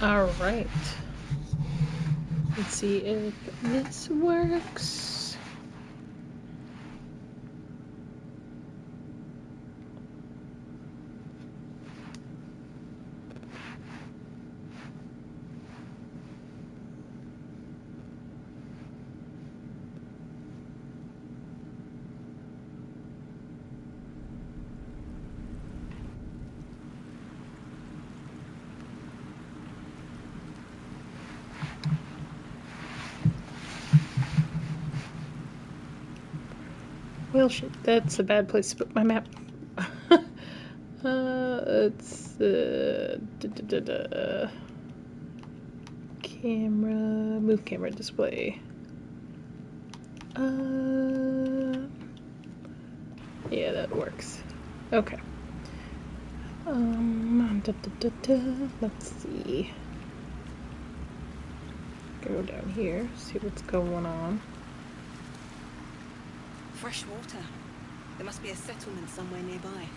Alright. Let's see if this works. Well, shit, that's a bad place to put my map. It's camera, move camera display. Yeah, that works. Okay. Let's see. Go down here, see what's going on. Fresh water. There must be a settlement somewhere nearby.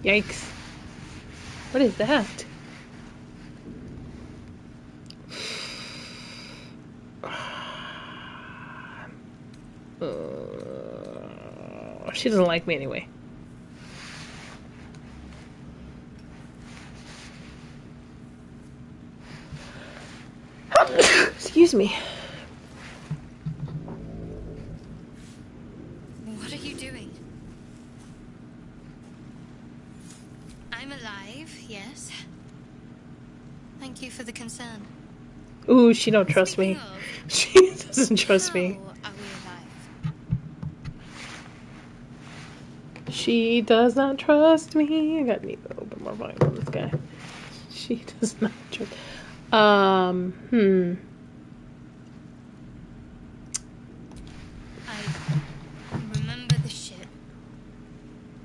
Yikes. What is that? She doesn't like me anyway. Excuse me. What are you doing? I'm alive, yes. Thank you for the concern. Ooh, she don't trust me. Speaking of, She doesn't trust me. how are we alive? She does not trust me. I got need to open more volume on this guy. She does not trust. I remember the ship.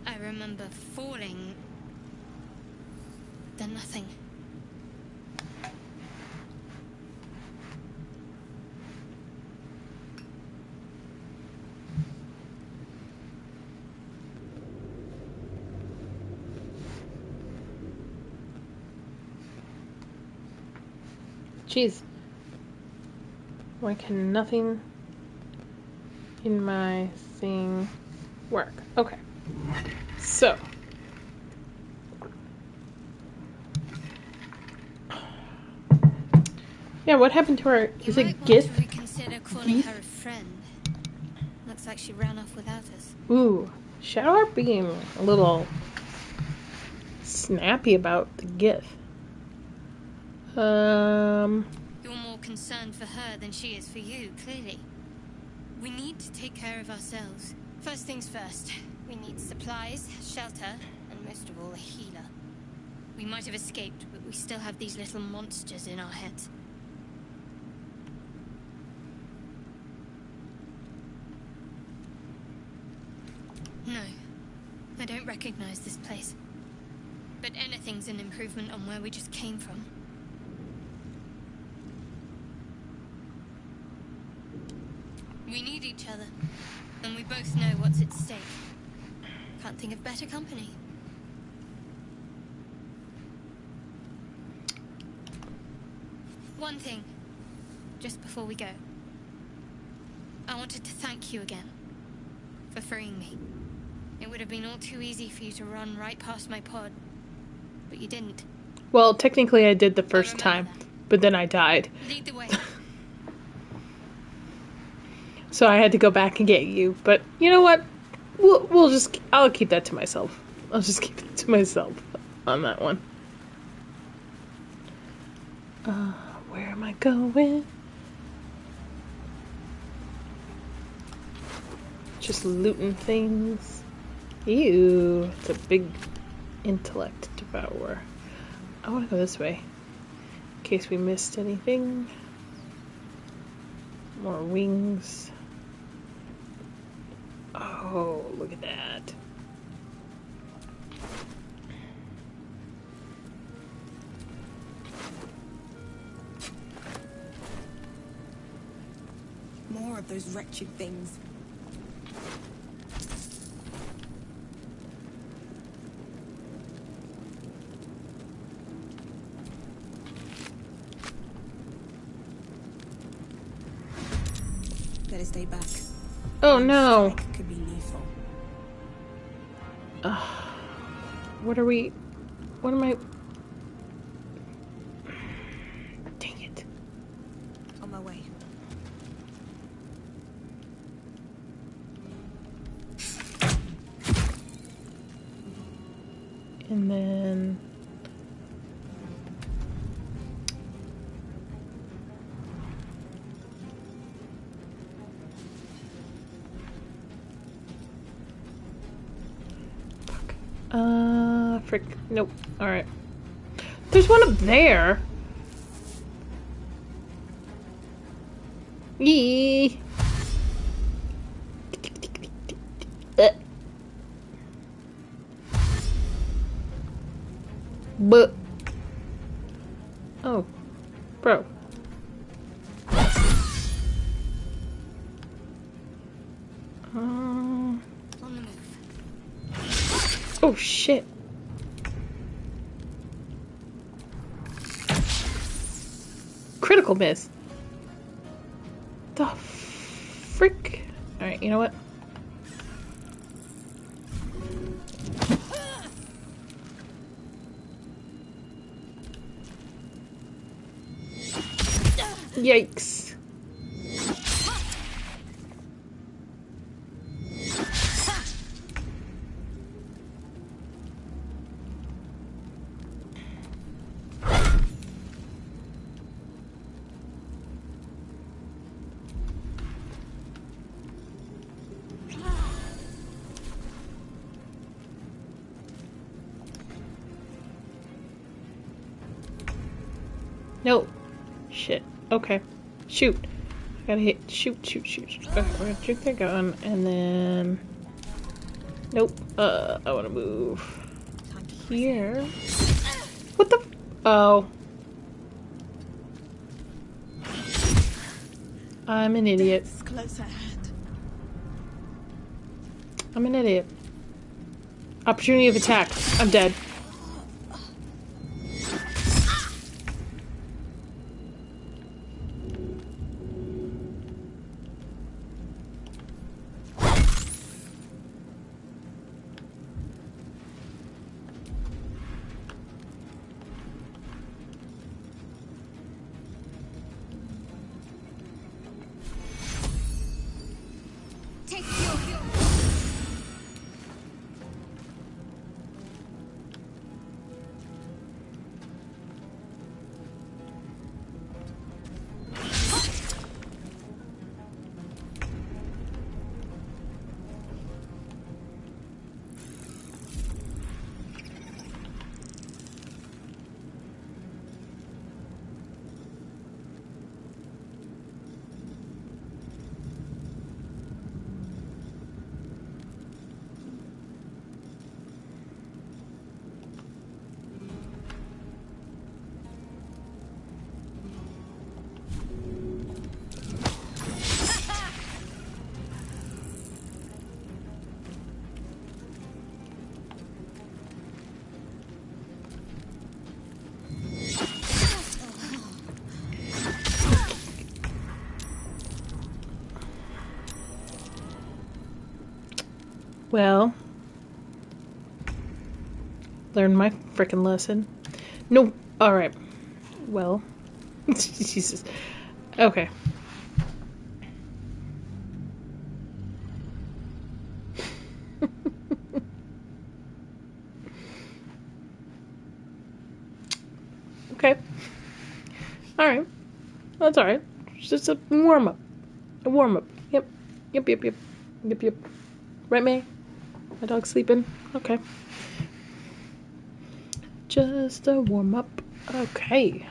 I remember falling. Then nothing. Jeez. Why can nothing in my thing work? Okay. So. Yeah, what happened to her? Is it Gith? Gith? Reconsider calling her a friend. Looks like she ran off without us. Ooh. Shadow Heart being a little snappy about the Gith. You're more concerned for her than she is for you, clearly. We need to take care of ourselves. First things first. We need supplies, shelter, and most of all, a healer. We might have escaped, but we still have these little monsters in our heads. No, I don't recognize this place. But anything's an improvement on where we just came from. We need each other, and we both know what's at stake. Can't think of better company. One thing, just before we go. I wanted to thank you again for freeing me. It would have been all too easy for you to run right past my pod, but you didn't. Well, technically I did the first time, but then I died. Lead the way. So I had to go back and get you. But you know what? I'll keep that to myself. I'll just keep it to myself on that one. Where am I going? Just looting things. Ew, it's a big intellect devourer. I want to go this way. In case we missed anything. More wings. Oh, look at that. More of those wretched things. Better stay back. Oh no! Strike could be lethal. What are we... What am I... Dang it. On my way. And then... Frick. Nope. Alright. There's one up there. Yee. But. Oh. Bro. On the move. Oh shit. Critical miss. The frick? Alright, you know what? Yikes. No. Shit. Okay. Shoot. Gotta hit. Shoot. Okay, we're gonna drink that gun, and then... Nope. I wanna move here. What the... Oh. I'm an idiot. It's close at hand. I'm an idiot. Opportunity of attack. I'm dead. Take your heal. Well, learn my frickin' lesson. No, alright. Well, Jesus. Okay. Okay. Alright. That's alright. It's just a warm up. A warm up. Yep. Yep. Right, May? My dog's sleeping? Okay. Just a warm up. Okay.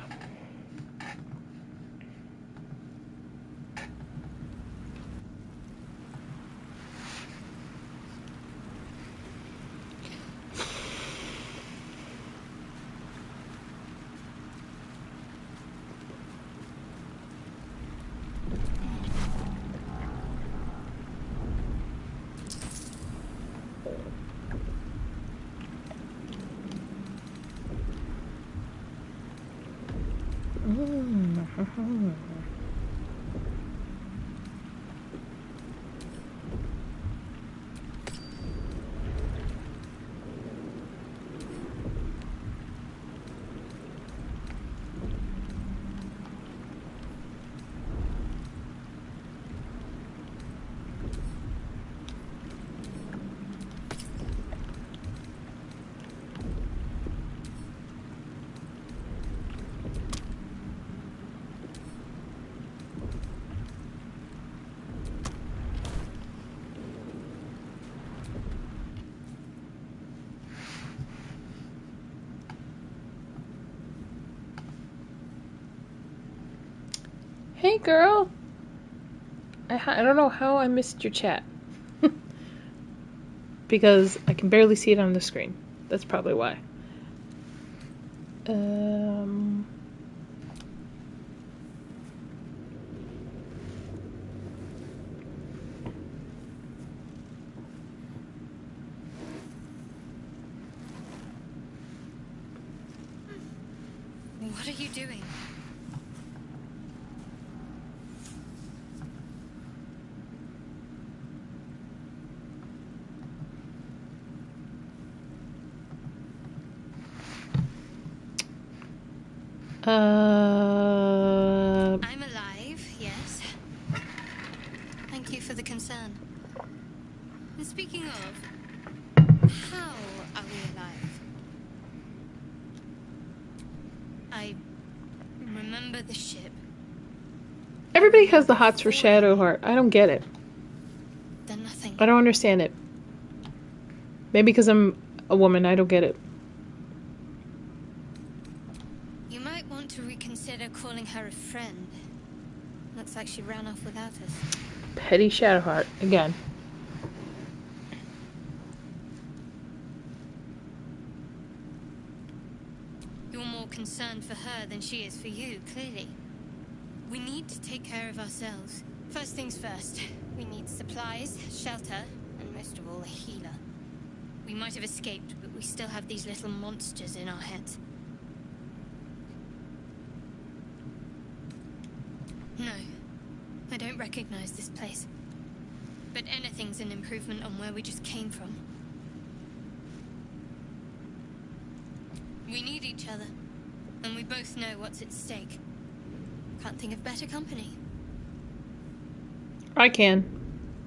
Hey, girl. I don't know how I missed your chat. Because I can barely see it on the screen. That's probably why. What are you doing? I'm alive, yes. Thank you for the concern. And speaking of, how are we alive? I remember the ship. Everybody has the hots for Shadowheart. I don't get it. Then nothing. I don't understand it. Maybe because I'm a woman, I don't get it. You might want to reconsider calling her a friend. Looks like she ran off without us. Petty Shadowheart, again. You're more concerned for her than she is for you, clearly. We need to take care of ourselves. First things first, we need supplies, shelter, and most of all, a healer. We might have escaped, but we still have these little monsters in our heads. No, I don't recognize this place. But anything's an improvement on where we just came from. We need each other, and we both know what's at stake. Can't think of better company. I can.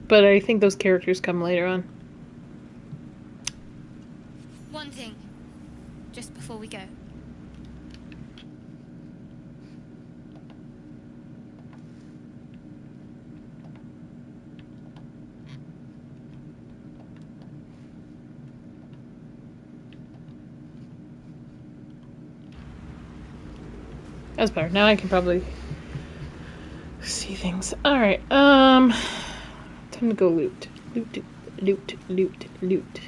But I think those characters come later on. One thing, just before we go. That's better. Now I can probably see things. Alright, time to go loot. Loot, loot, loot, loot.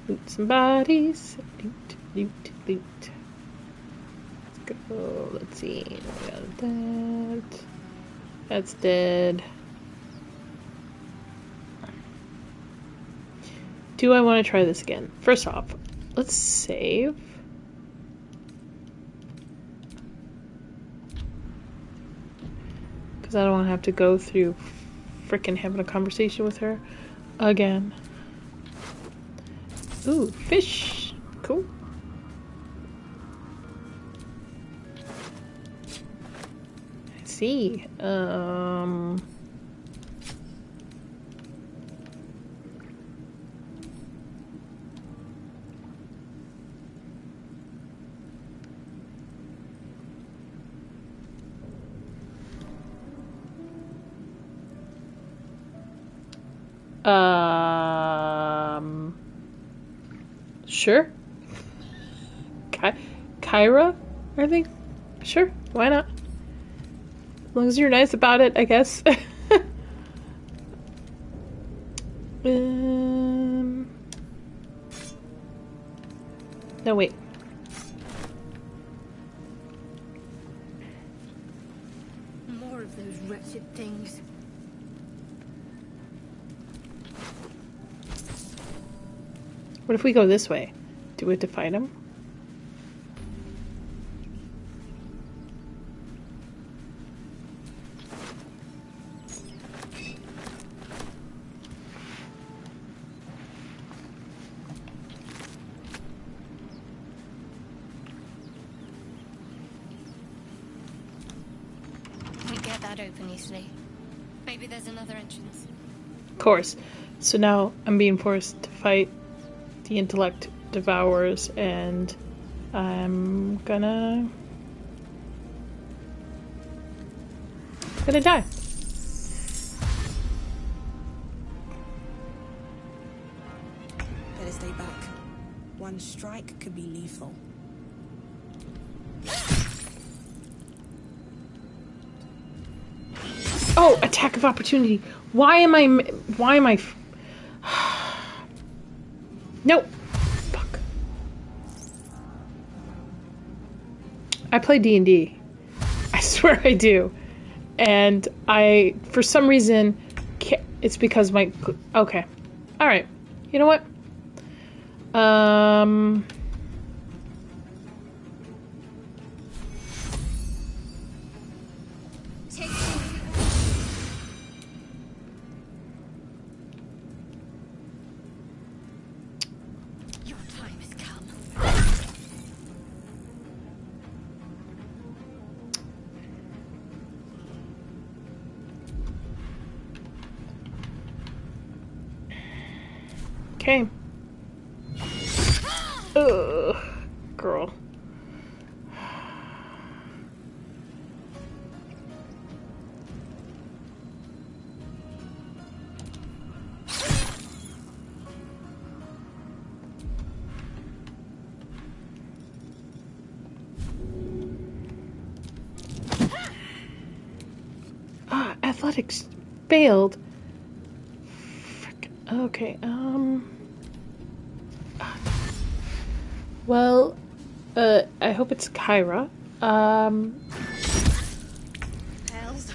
Loot some bodies. Loot, loot, loot. Let's go. Let's see. We got that. That's dead. Do I want to try this again? First off, let's save. Because I don't want to have to go through frickin' having a conversation with her again. Ooh, fish. Cool. I see. Sure. Kyra, I think, sure, why not? As long as you're nice about it, I guess. No, wait. More of those wretched things. What if we go this way? Do we have to fight them? Can't get that open easily. Maybe there's another entrance. Of course. So now I'm being forced to fight the intellect devourers, and I'm gonna die. Better stay back. One strike could be lethal. Oh, attack of opportunity. Why am I Nope. Fuck. I play D&D. I swear I do. And I, for some reason, it's because my... Okay. Alright. You know what? Your time has come. Okay. Ugh. Girl. Athletics failed. Frick. Okay, well, I hope it's Kyra. Hells.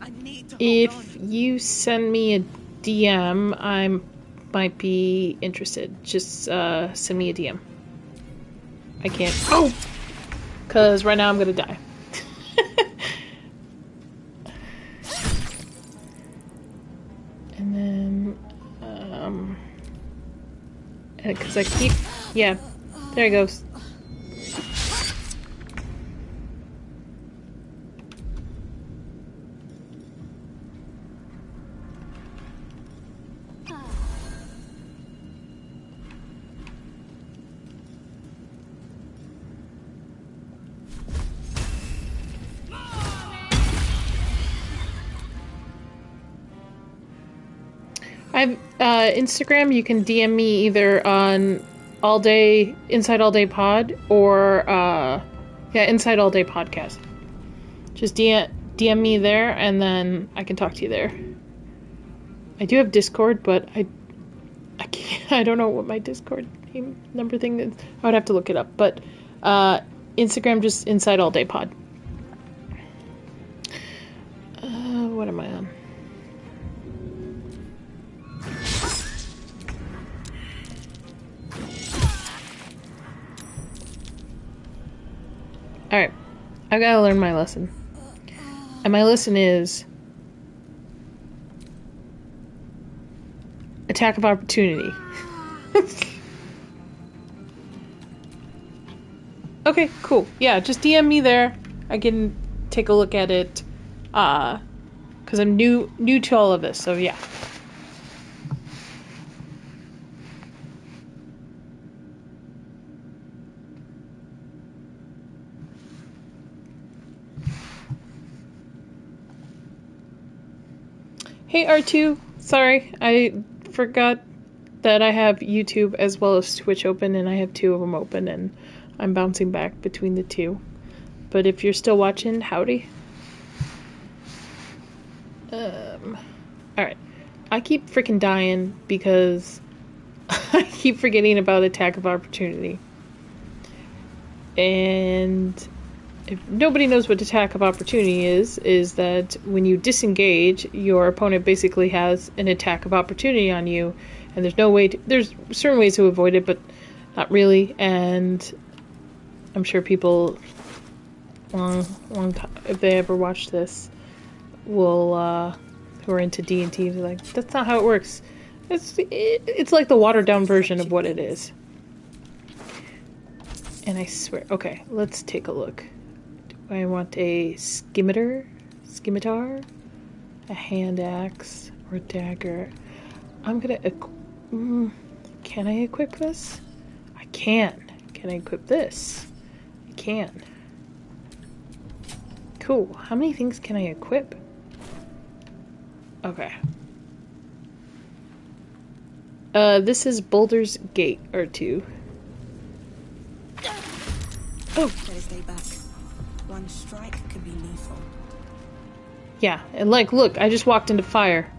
I need to hold If on. you send me a DM, I might be interested. Just, send me a DM. I can't. Oh! Because right now I'm gonna die. And then, because I keep, yeah, there he goes. I've Instagram. You can DM me either on Inside All Day Pod or Inside All Day Podcast. Just DM me there, and then I can talk to you there. I do have Discord, but I can't. I don't know what my Discord number thing is. I would have to look it up. But Instagram, just Inside All Day Pod. What am I on? Alright, I've got to learn my lesson. And my lesson is attack of opportunity. Okay, cool. Yeah, just DM me there. I can take a look at it. Because I'm new to all of this, so yeah. Hey R2, sorry, I forgot that I have YouTube as well as Twitch open, and I have two of them open, and I'm bouncing back between the two. But if you're still watching, howdy. Alright. I keep freaking dying because I keep forgetting about attack of opportunity. And if nobody knows what attack of opportunity is that when you disengage, your opponent basically has an attack of opportunity on you, and there's no way to, there's certain ways to avoid it, but not really. And I'm sure people long time, if they ever watch this, will who are into D&T be like, that's not how it works. It's like the watered down version of what it is. And I swear, okay, let's take a look. Do I want a scimitar, a hand axe, or a dagger? I'm gonna can I equip this? I can. Can I equip this? I can. Cool. How many things can I equip? Okay. This is Baldur's Gate, or 2. Oh! Better stay back. One strike could be lethal. Yeah, and like, look, I just walked into fire.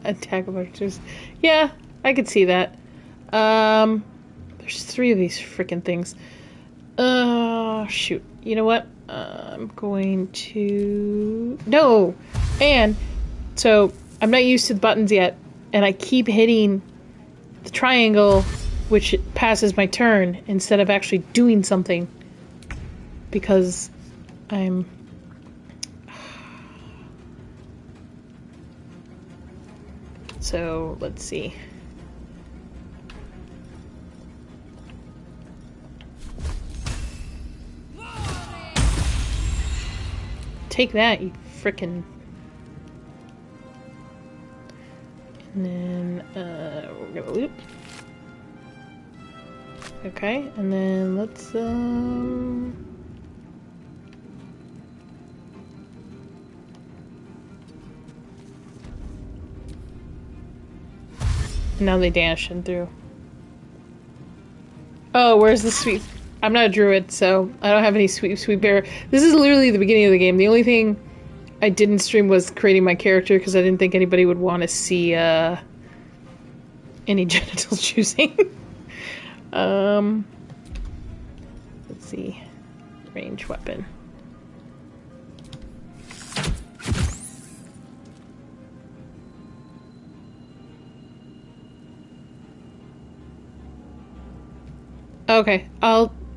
Attack of archers. Yeah, I could see that. There's 3 of these freaking things. Shoot. You know what? I'm going to... No! And, so, I'm not used to the buttons yet, and I keep hitting the triangle, which passes my turn, instead of actually doing something. Because I'm... So, let's see. Take that, you frickin'... And then, we're gonna loop. Okay, and then let's, and now they dashing through. Oh, where's the sweet... I'm not a druid, so I don't have any sweet bear. This is literally the beginning of the game. The only thing I didn't stream was creating my character, because I didn't think anybody would want to see, any genital choosing. Let's see. Range weapon. Okay,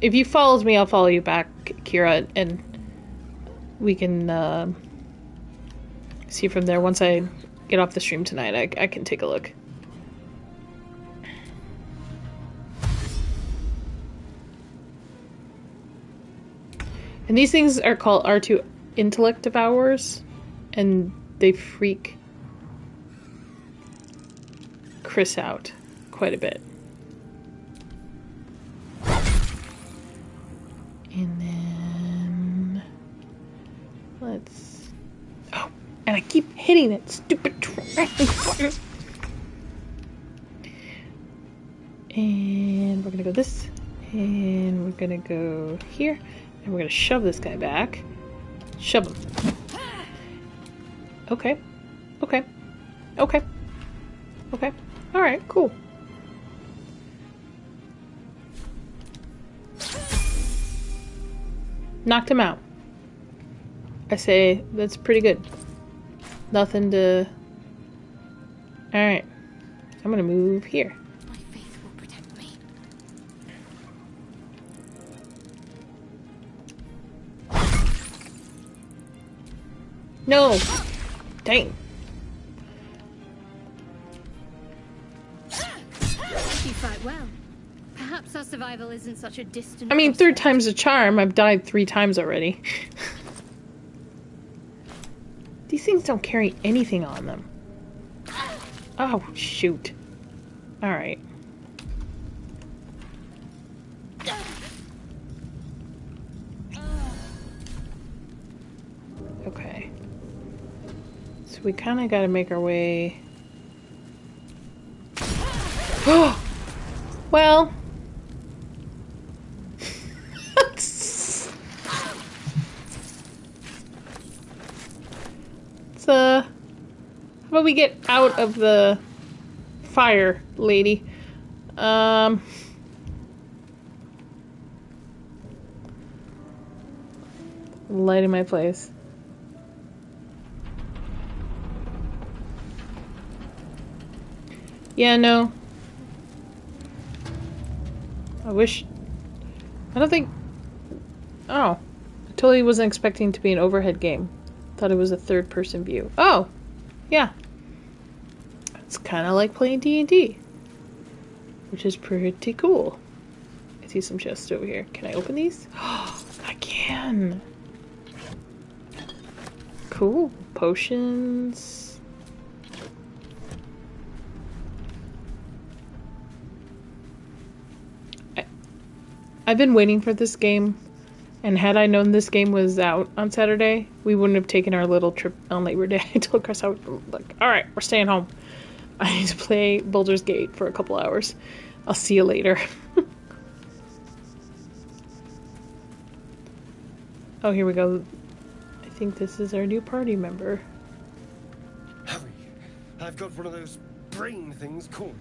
if you followed me, I'll follow you back, Kira, and we can, see from there. Once I get off the stream tonight, I can take a look. And these things are called R2 intellect devourers, and they freak Chris out quite a bit. And then let's... Oh, and I keep hitting it, stupid triangle. And we're gonna go this, and we're gonna go here, and we're gonna shove this guy back. Shove him. Okay. Okay. Okay. Okay. Alright, cool. Knocked him out. I say that's pretty good. Nothing to... Alright. I'm gonna move here. My faith will protect me. No! Dang. You fight well. Perhaps our survival isn't such a distant... I mean, 3rd time's a charm. I've died 3 times already. These things don't carry anything on them. Oh, shoot. Alright. Okay. So we kind of got to make our way... Oh! Well... how about we get out of the fire, lady? Lighting my place. Yeah, no. I don't think... Oh. I totally wasn't expecting to be an overhead game. Thought it was a third-person view. Oh! Yeah. It's kind of like playing D&D. Which is pretty cool. I see some chests over here. Can I open these? Oh, I can! Cool. Potions... I've been waiting for this game, and had I known this game was out on Saturday, we wouldn't have taken our little trip on Labor Day. I told Chris, I was like, alright, we're staying home. I need to play Baldur's Gate for a couple hours. I'll see you later. Oh, here we go. I think this is our new party member. Hurry! I've got one of those brain things cornered.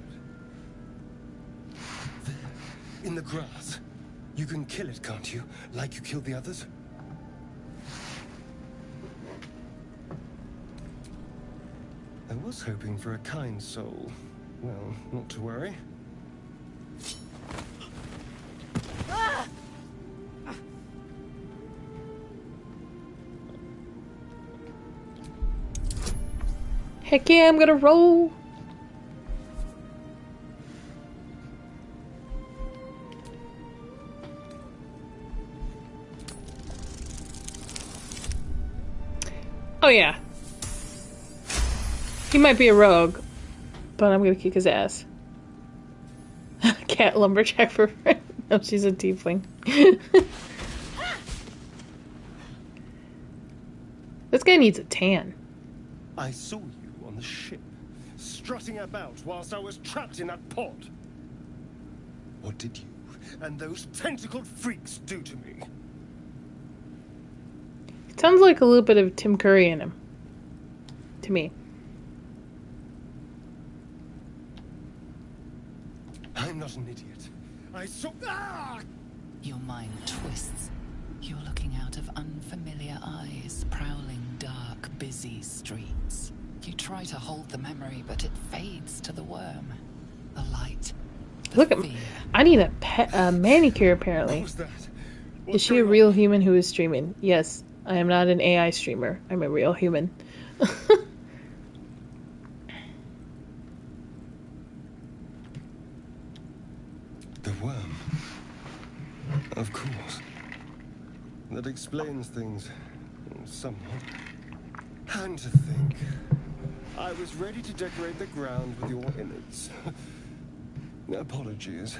There, in the grass. You can kill it, can't you? Like you killed the others? I was hoping for a kind soul. Well, not to worry. Heck yeah, I'm gonna roll! Oh yeah. He might be a rogue, but I'm gonna kick his ass. Cat lumberjack for friend. No, she's a tiefling. This guy needs a tan. I saw you on the ship, strutting about whilst I was trapped in that pod. What did you and those tentacled freaks do to me? Sounds like a little bit of Tim Curry in him. To me. I'm not an idiot. I saw... Ah! Your mind twists. You're looking out of unfamiliar eyes, prowling dark, busy streets. You try to hold the memory, but it fades to the worm. The light. The Look at fear. I need a manicure apparently. What was that? Is she a real human who is streaming? Yes. I am not an AI streamer. I'm a real human. The worm. Of course. That explains things. Somewhat. And to think. I was ready to decorate the ground with your innards. Apologies.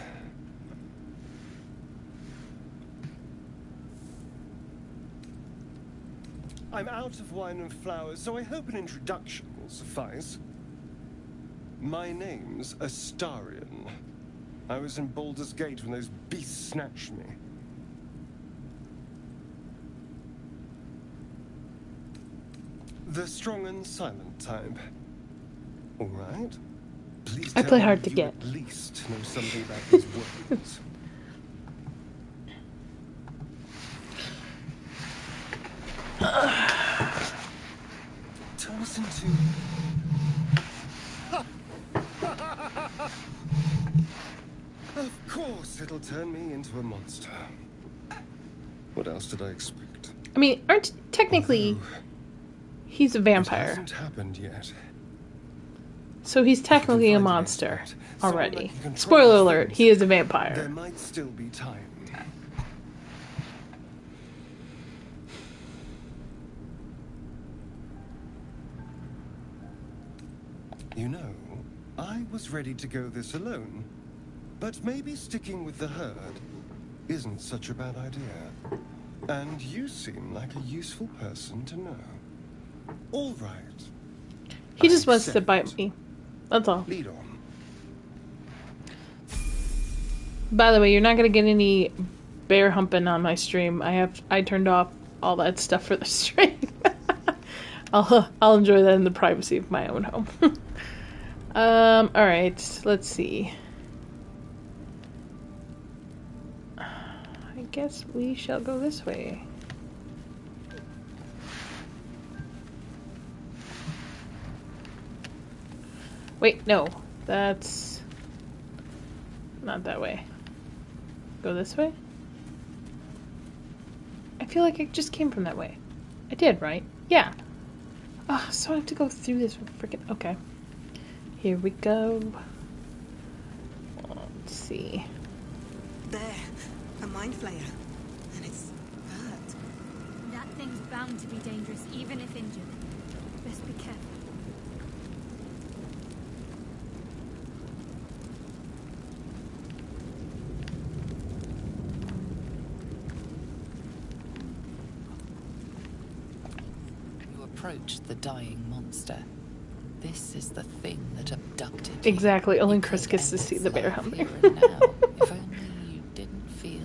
I'm out of wine and flowers, so I hope an introduction will suffice. My name's Astarion. I was in Baldur's Gate when those beasts snatched me. The strong and silent type. All right. Please I tell play me hard to you get. at least know something about these words. Turn us into... Of course it'll turn me into a monster. What else did I expect? I mean, technically he's a It vampire. hasn't happened yet. So he's technically a If you can find an monster expert, someone already. that can control Spoiler these alert, things, he is a there vampire. might still be time. You know, I was ready to go this alone, but maybe sticking with the herd isn't such a bad idea. And you seem like a useful person to know. All right. He just wants to accept. bite me. That's all. Lead on. By the way, you're not gonna get any bear humping on my stream. I turned off all that stuff for the stream. I'll enjoy that in the privacy of my own home. Alright, let's see. I guess we shall go this way. Wait, no. That's not that way. Go this way? I feel like I just came from that way. I did, right? Yeah. Oh, so I have to go through this freaking... Okay. Here we go. Let's see. There, a mind flayer. And it's hurt. That thing's bound to be dangerous, even if injured. Best be careful. Approach the dying monster. This is the thing that abducted you. Exactly. Only You Chris could gets to end see its the bear life humping. here and now, if only you didn't feel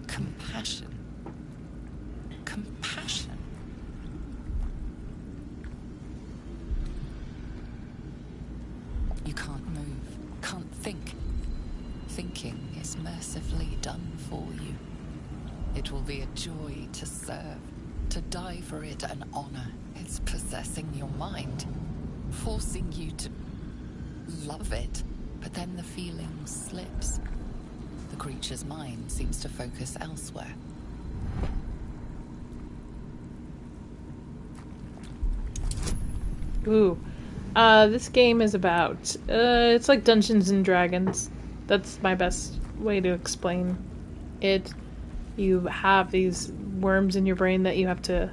compassion. Compassion. You can't move, can't think. Thinking is mercifully done for you. It will be a joy to serve. To die for it an honor. It's possessing your mind, forcing you to love it. But then the feeling slips. The creature's mind seems to focus elsewhere. Ooh. This game is about... it's like Dungeons and Dragons. That's my best way to explain it. You have these worms in your brain that you have to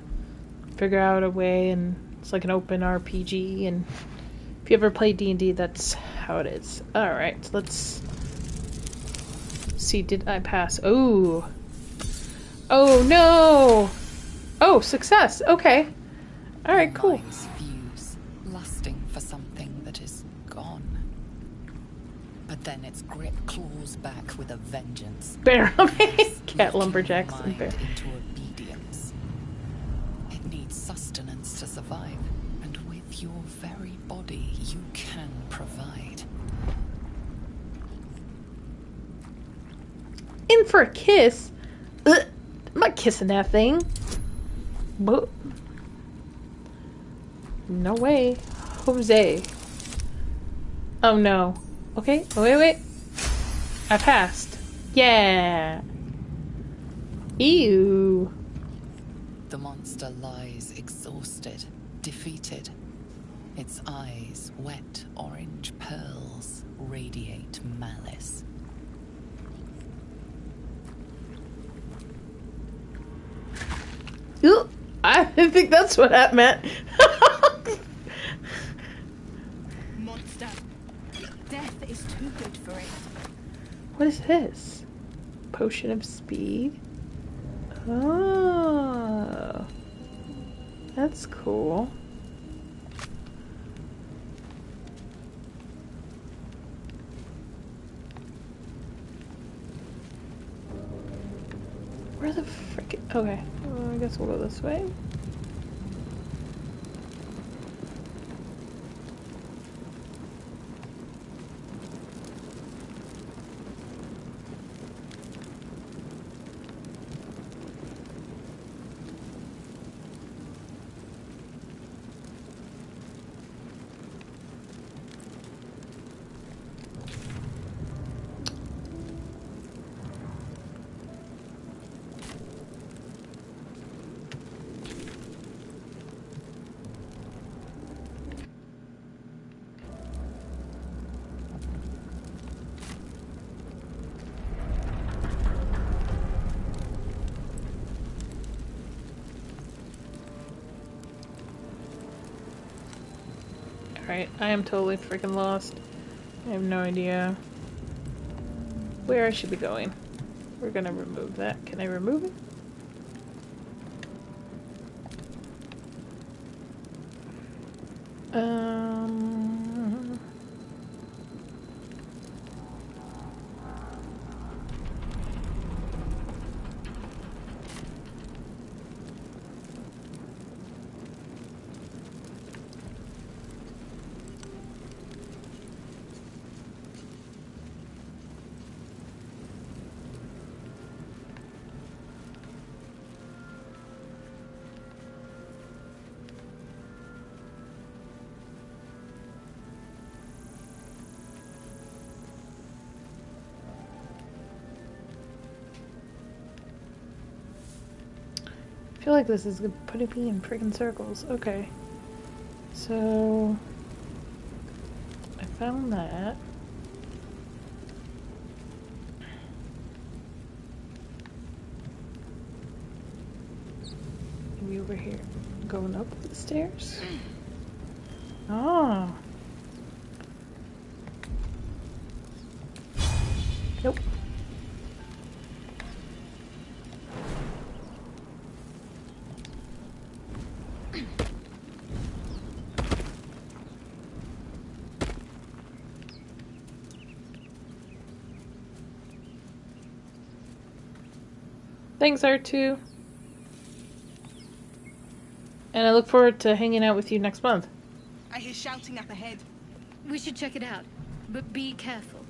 figure out a way, and it's like an open RPG, and if you ever play D&D, that's how it is. Alright, let's see, did I pass? Oh! Oh no! Oh, success! Okay. Alright, Your cool. minds fuse, lusting for something that is gone. But then its grip claws back with a vengeance. Bear humping! Yes, Cat making lumberjacks your and bear. mind into obedience. It needs sustenance to survive, and with your very body you can provide. In for a kiss? Ugh, I'm not kissing that thing. But no way. Jose. Oh no. Okay, wait. I passed. Yeah. Ew. The monster lies exhausted, defeated. Its eyes, wet orange pearls, radiate malice. Ew. I think that's what that meant. Monster. Death is too good for it. What is this? Potion of speed? Oh. That's cool. Where the frick? Okay. Well, I guess we'll go this way. Alright, I am totally freaking lost. I have no idea where I should be going. We're gonna remove that. Can I remove it? feel like this is putting me in freaking circles. Okay. So... I found that. Maybe over here. Going up the stairs? Oh. Nope. Thanks, R2. And I look forward to hanging out with you next month. I hear shouting up ahead. We should check it out, but be careful.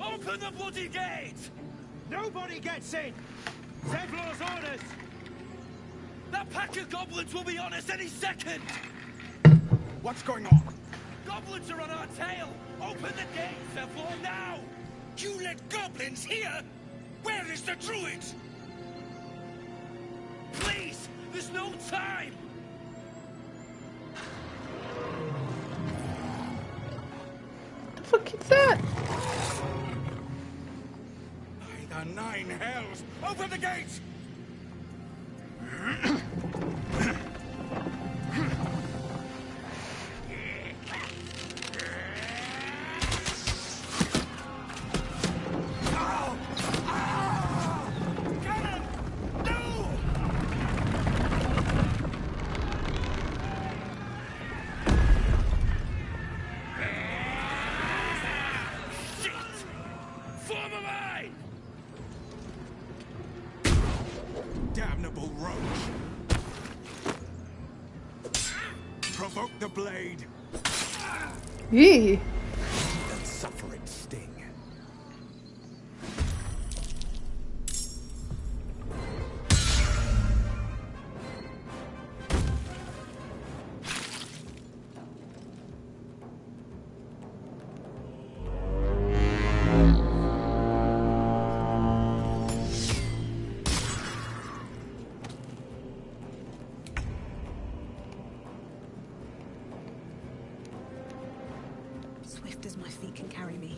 Open the bloody gate! Nobody gets in! Zevlor's orders! That pack of goblins will be on us any second! What's going on? Goblins are on our tail! Open the gate, Zevlor, now! You let goblins here? Where is the druid? Please! There's no time! The fuck is that? By the nine hells! Open the gates! Damnable roach! Provoke the blade! Yee. And suffer its sting. Swift as my feet can carry me.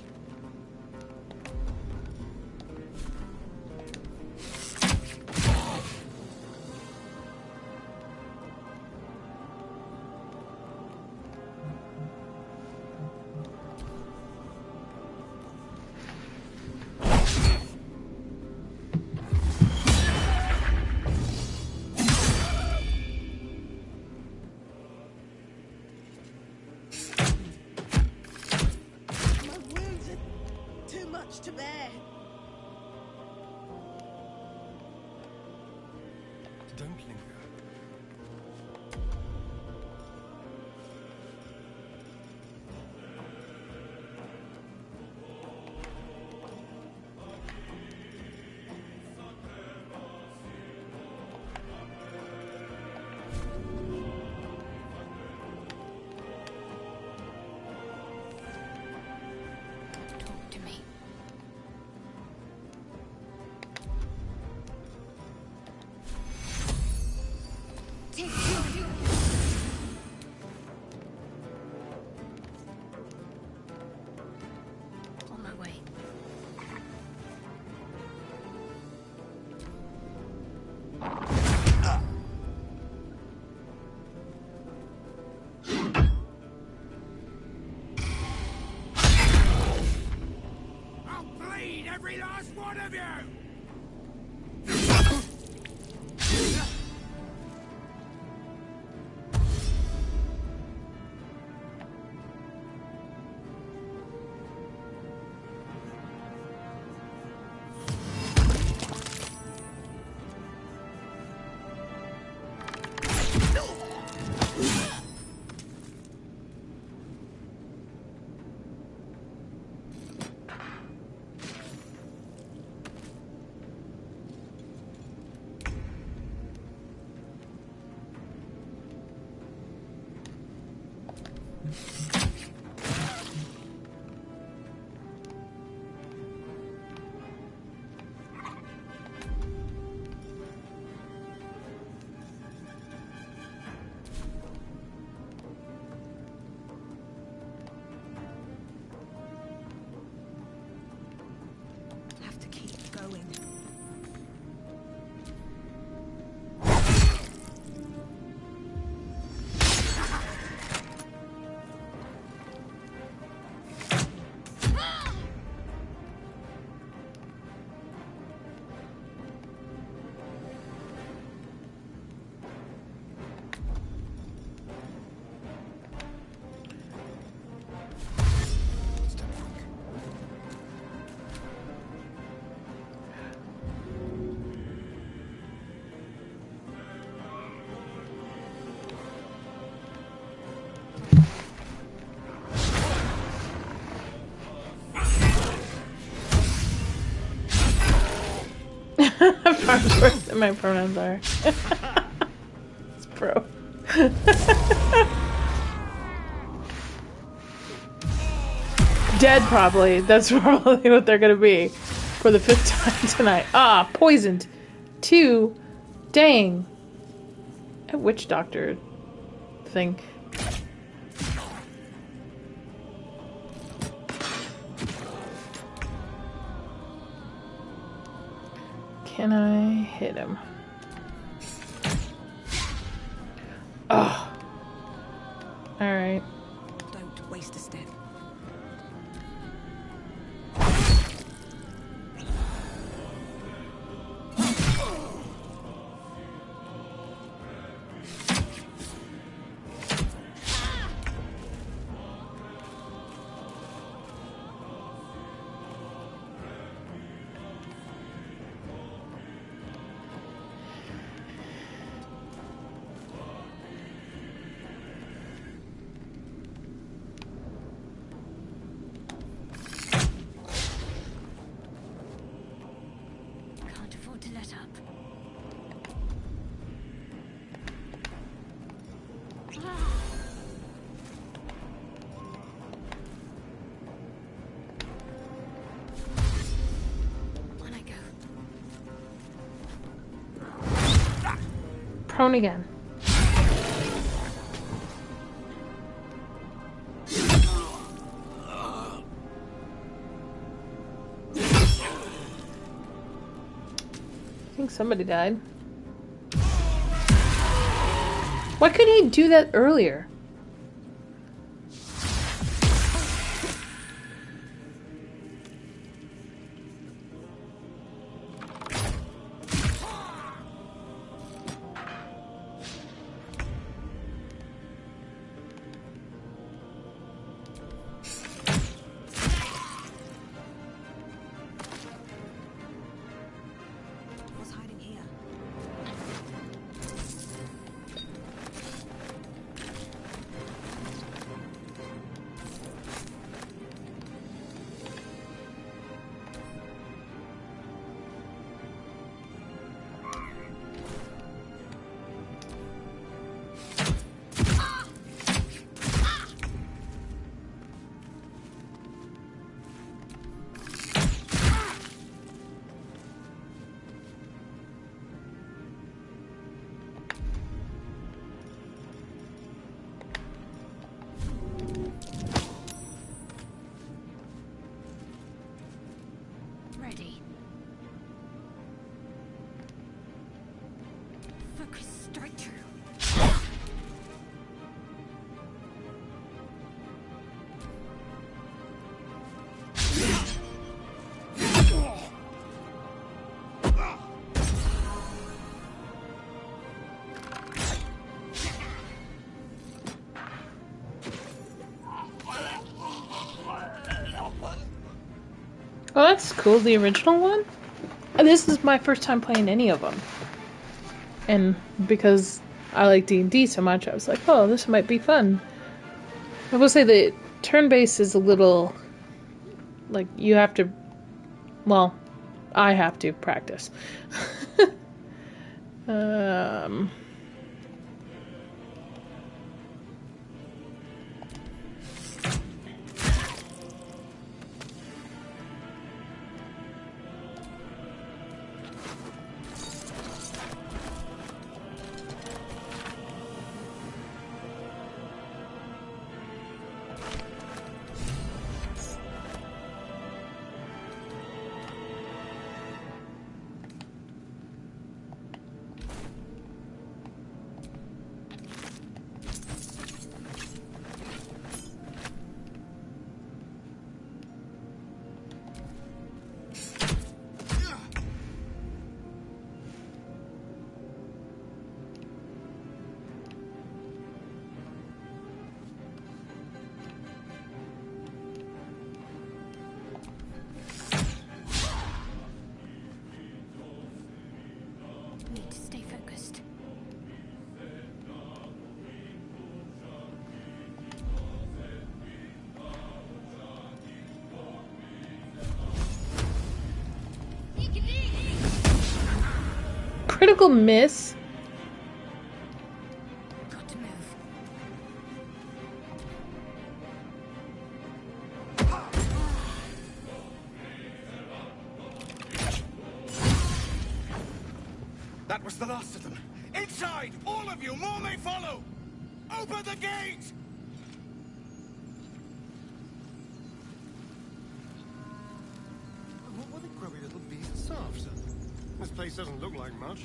To bear. Don't linger. Talk to me. On my way. I'll bleed every last one of you! Arms worse than my pronouns are. It's pro. Dead, probably. That's probably what they're gonna be for the 5th time tonight. Ah, poisoned. 2. Dang. A witch doctor thing. Can I hit him? Oh. Alright. Don't waste a step. Can't afford to let up. On I go. Prone again. I think somebody died. Why couldn't he do that earlier? What's hiding here? Ready. Focus, strike true. Oh, that's cool. The original one? And this is my first time playing any of them. And because I like D&D so much, I was like, oh, this might be fun. I will say the turn-based is a little... like, you have to... well, I have to practice. critical miss. Got to move. That was the last of them. Inside! All of you! More may follow! Open the gate! What a grubby little beasts after. This place doesn't look like much.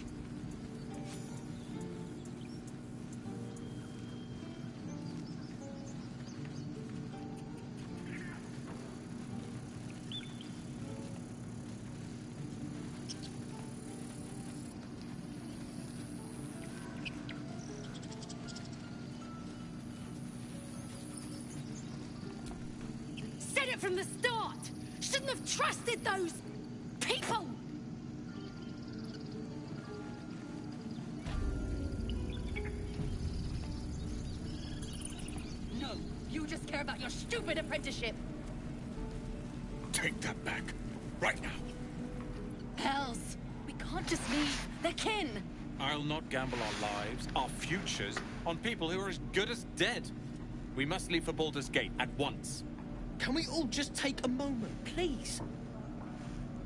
Said it from the start! Shouldn't have trusted those people! No, you just care about your stupid apprenticeship. Take that back. Right now. Hells, we can't just leave. They're kin. I'll not gamble our lives, our futures, on people who are as good as dead. We must leave for Baldur's Gate at once. Can we all just take a moment, please?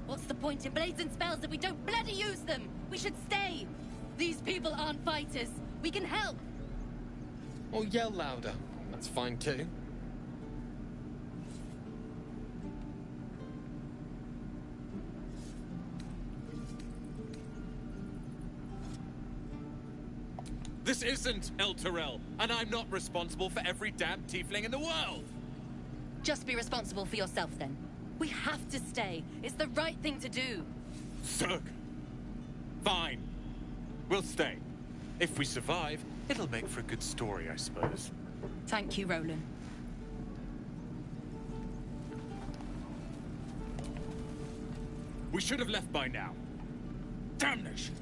What's the point in blades and spells if we don't bloody use them? We should stay. These people aren't fighters. We can help. Or yell louder. That's fine too. This isn't El Terrell, and I'm not responsible for every damn tiefling in the world! Just be responsible for yourself then. We have to stay. It's the right thing to do. Zerg! Fine. We'll stay. If we survive, it'll make for a good story, I suppose. Thank you, Roland. We should have left by now. Damnation!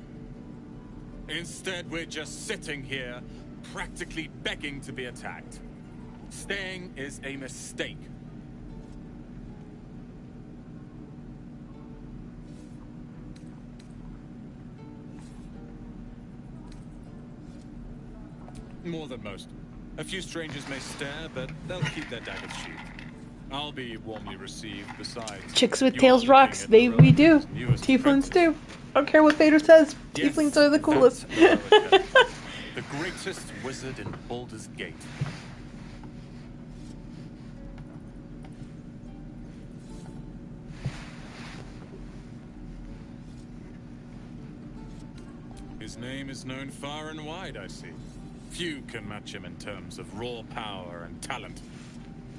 Instead, we're just sitting here, practically begging to be attacked. Staying is a mistake. More than most. A few strangers may stare, but they'll keep their daggers sheathed. I'll be warmly received besides. Chicks with You tails are rocks. looking at We the do. Rowan's newest Tieflings apprentice. do. I don't care what Vader says. Yes, Tieflings are the coolest. that's Rowan, the greatest wizard in Baldur's Gate. His name is known far and wide, I see. Few can match him in terms of raw power and talent.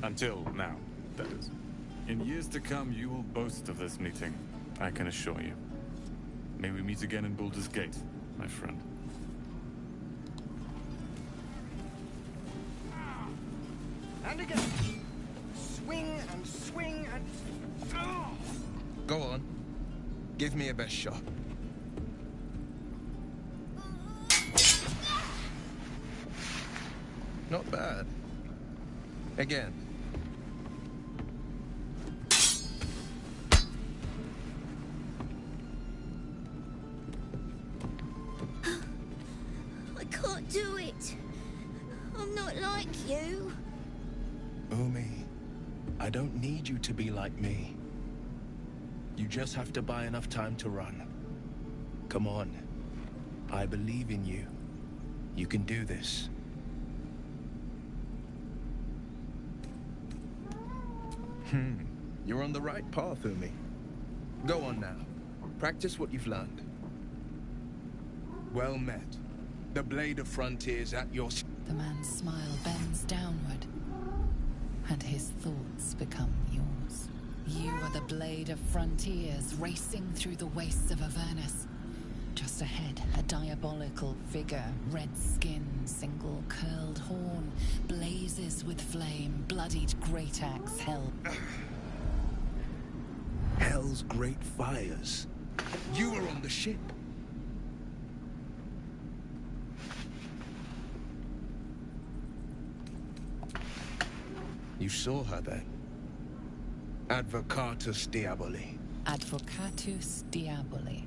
Until now, that is. In years to come, you will boast of this meeting, I can assure you. May we meet again in Baldur's Gate, my friend. And again. Swing and swing and... Oh! Go on. Give me a best shot. Not bad. Again. I can't do it. I'm not like you. Umi, I don't need you to be like me. You just have to buy enough time to run. Come on. I believe in you. You can do this. You're on the right path, Umi. Go on now. Practice what you've learned. Well met. The blade of frontiers at your... The man's smile bends downward, and his thoughts become yours. You are the blade of frontiers racing through the wastes of Avernus. Just ahead, a diabolical figure, red skin, single curled horn, blazes with flame, bloodied great axe held. Hell's great fires. You were on the ship. You saw her then. Advocatus Diaboli. Advocatus Diaboli.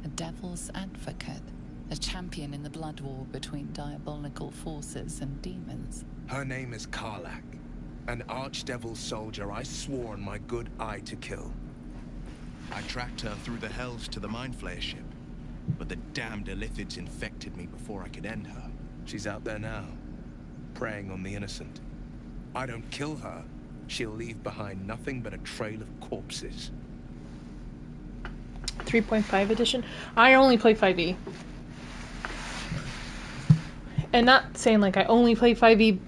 A devil's advocate, a champion in the blood war between diabolical forces and demons. Her name is Karlach, an archdevil soldier I swore on my good eye to kill. I tracked her through the hells to the Mind Flayer ship, but the damned Illithids infected me before I could end her. She's out there now, preying on the innocent. I don't kill her, she'll leave behind nothing but a trail of corpses. 3.5 edition. I only play 5e. And not saying like I only play 5e.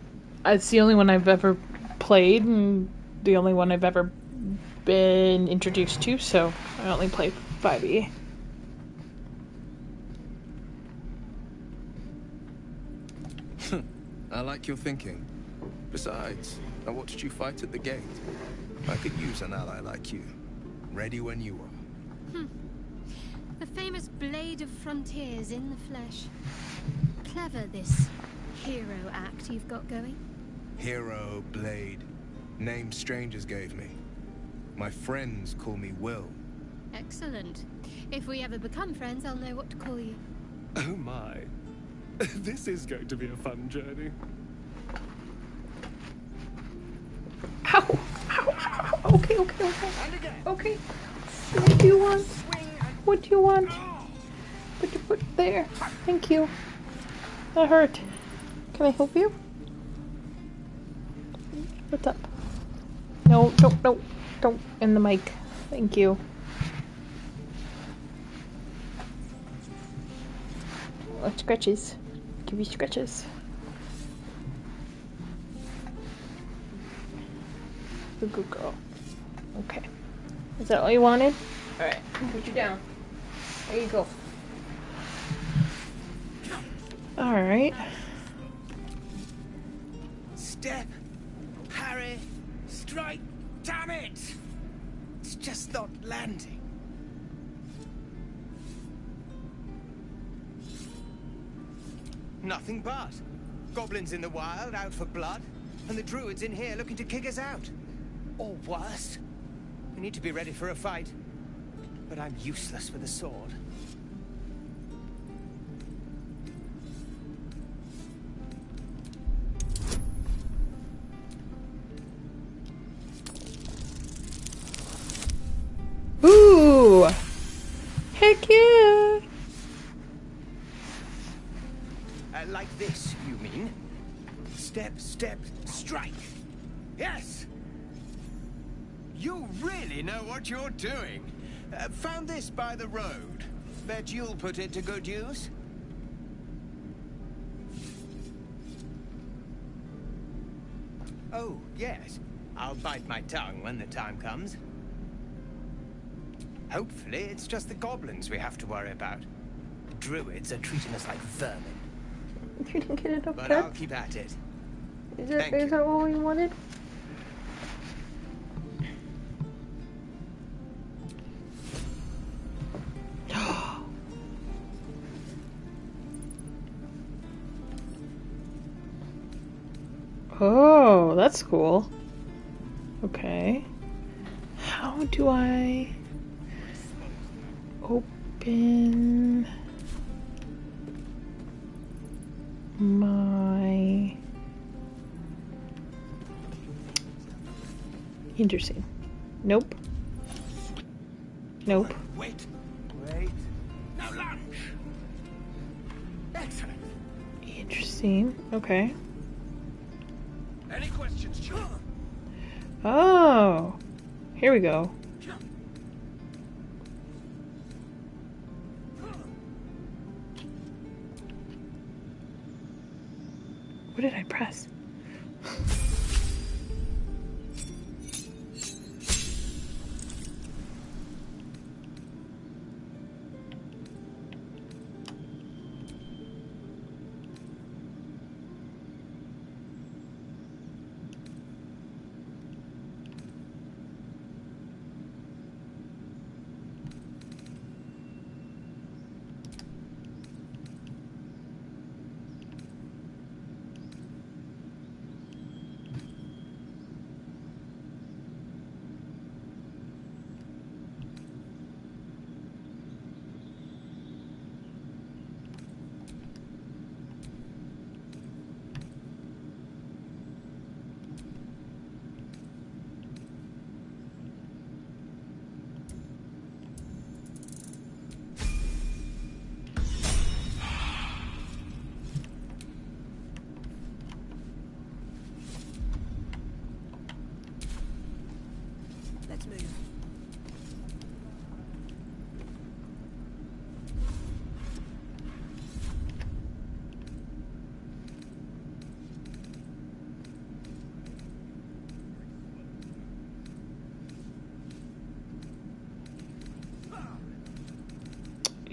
It's the only one I've ever played and the only one I've ever been introduced to, so I only play 5e. I like your thinking. Besides, I watched you fight at the gate. I could use an ally like you. Ready when you are. The famous Blade of Frontiers in the flesh. Clever, this hero act you've got going. Hero, Blade. Name strangers gave me. My friends call me Will. Excellent. If we ever become friends, I'll know what to call you. Oh my. This is going to be a fun journey. Ow! Ow! Ow! Okay. Okay. What do you want? What do you want? Put there. Thank you. That hurt. Can I help you? What's up? No, don't in the mic. Thank you. Oh, scratches. Give you scratches. Good girl. Okay. Is that all you wanted? Alright, put you down. There you go. Alright. Step, parry, strike, damn it! It's just not landing. Nothing but. Goblins in the wild, out for blood, and the druids in here looking to kick us out. Or worse. We need to be ready for a fight. But I'm useless with a sword. Ooh! Heck yeah! Like this, you mean? Step, step, strike. Yes! You really know what you're doing. Found this by the road. Bet you'll put it to good use. Oh, yes. I'll bite my tongue when the time comes. Hopefully, it's just the goblins we have to worry about. The druids are treating us like vermin. You didn't get it up, But Ted? I'll keep at it. Is that all you wanted? Oh, that's cool. Okay. How do I open my... Interesting. Nope. Nope. Wait. Now lunge. Excellent. Interesting. Okay. Any questions, children? Oh. Here we go. What did I press?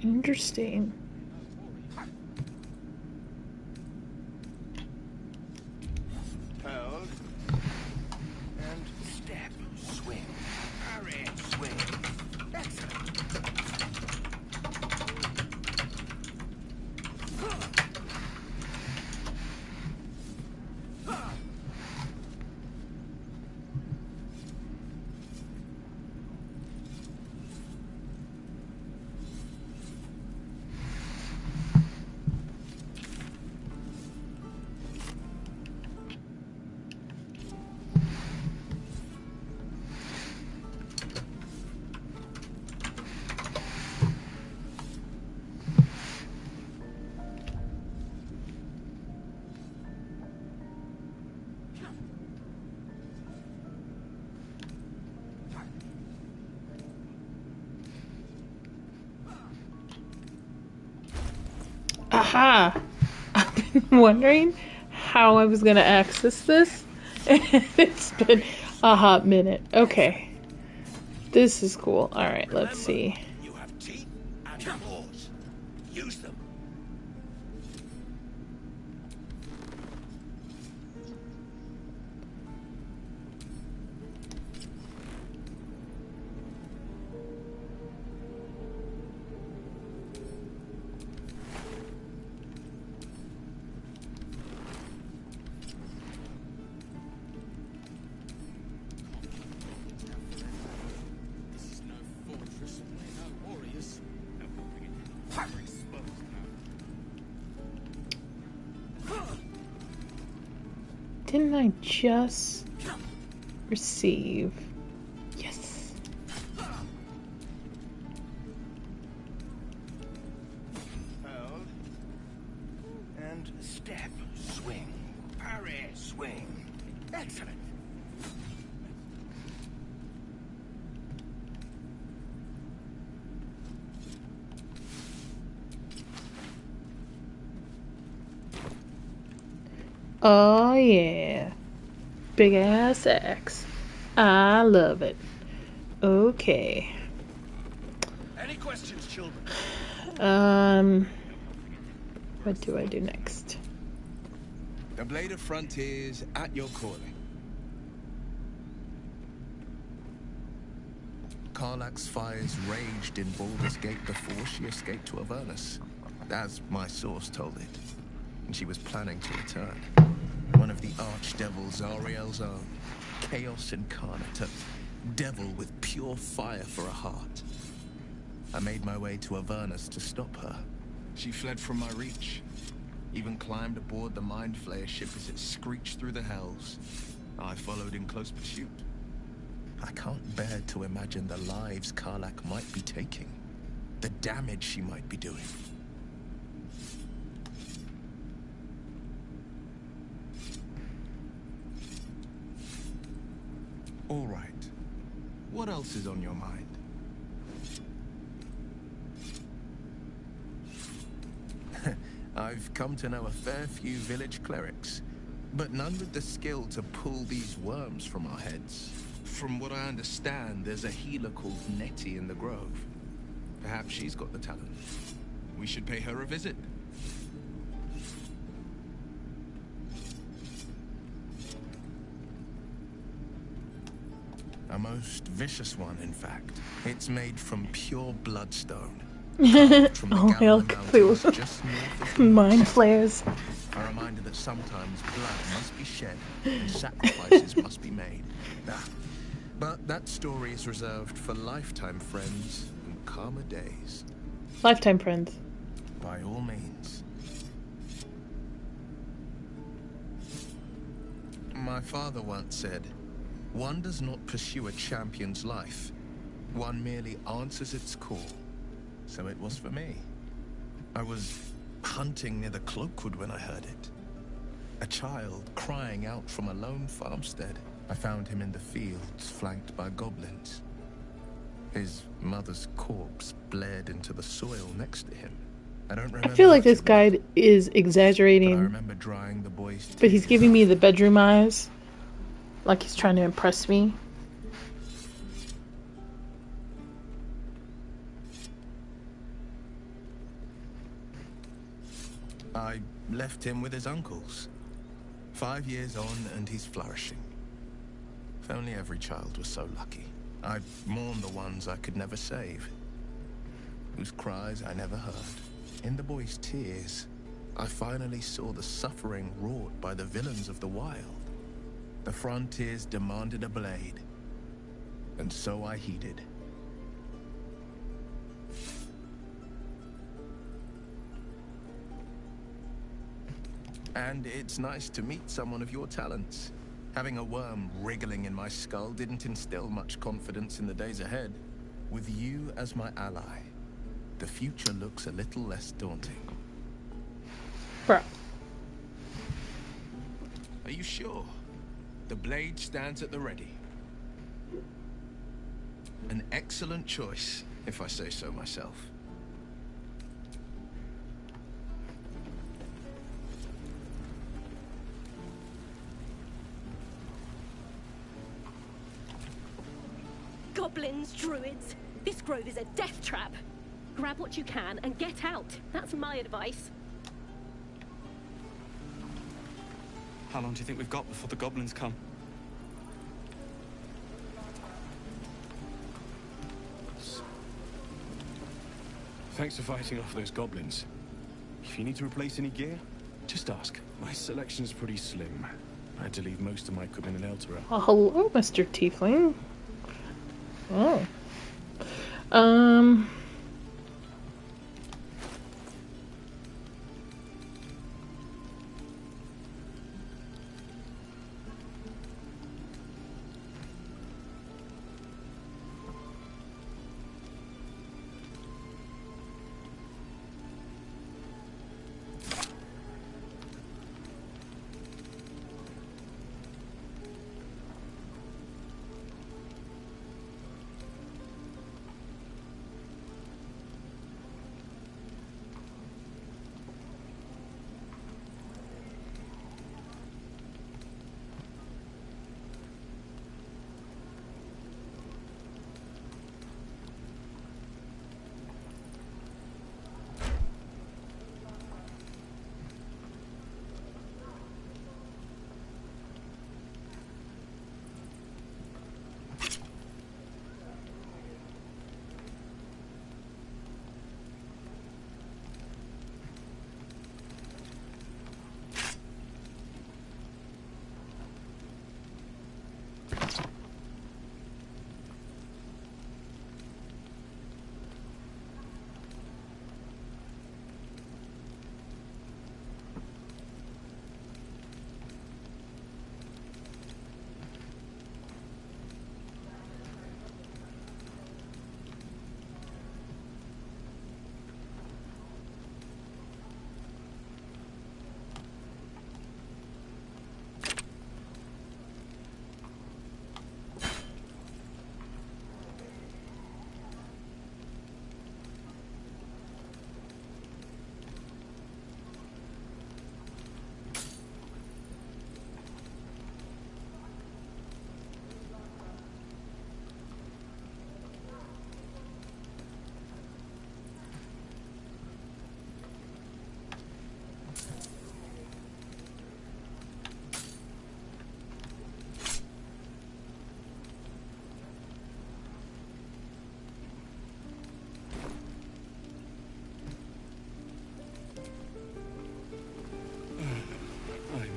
Interesting. Hold. And step. Swing. Parry. Swing. Excellent. Aha! I've been wondering how I was gonna access this, and it's been a hot minute. Okay. This is cool. Alright, let's see. You have teeth and claws. Use them. This is no fortress, and we're no warriors. Didn't I just receive? Yes. Hold. And step. Swing. Parry. Swing. Excellent. Oh yeah. Big ass axe. I love it. Okay. Any questions, children? What do I do next? The Blade of Frontiers at your calling. Karlach's fires raged in Baldur's Gate before she escaped to Avernus, as my source told it. And she was planning to return. One of the archdevils Ariel's own. Chaos incarnate, a devil with pure fire for a heart. I made my way to Avernus to stop her. She fled from my reach. Even climbed aboard the Mind Flayer ship as it screeched through the hells. I followed in close pursuit. I can't bear to imagine the lives Karlach might be taking. The damage she might be doing. All right. What else is on your mind? I've come to know a fair few village clerics, but none with the skill to pull these worms from our heads. From what I understand, there's a healer called Nettie in the Grove. Perhaps she's got the talent. We should pay her a visit. A most vicious one, in fact. It's made from pure bloodstone. Oh, hell, it was mind flares. A reminder that sometimes blood must be shed and sacrifices must be made. But that story is reserved for lifetime friends and calmer days. Lifetime friends. By all means. My father once said, one does not pursue a champion's life. One merely answers its call. So it was for me. I was hunting near the Cloakwood when I heard it. A child crying out from a lone farmstead. I found him in the fields, flanked by goblins. His mother's corpse bled into the soil next to him. I feel like this guide is exaggerating, I remember drying the boy's tears. but he's giving me the bedroom eyes. Like he's trying to impress me. I left him with his uncles. 5 years on, and he's flourishing. If only every child was so lucky. I mourn the ones I could never save, whose cries I never heard. In the boy's tears, I finally saw the suffering wrought by the villains of the wild. The frontiers demanded a blade, and so I heeded. And it's nice to meet someone of your talents. Having a worm wriggling in my skull didn't instill much confidence in the days ahead. With you as my ally, the future looks a little less daunting. Bro. Are you sure? The blade stands at the ready. An excellent choice, if I say so myself. Goblins, druids. This grove is a death trap. Grab what you can and get out. That's my advice. How long do you think we've got before the goblins come? Thanks for fighting off those goblins. If you need to replace any gear, just ask. My selection is pretty slim. I had to leave most of my equipment in Elturel. Well, hello, Mr. Tiefling. Oh.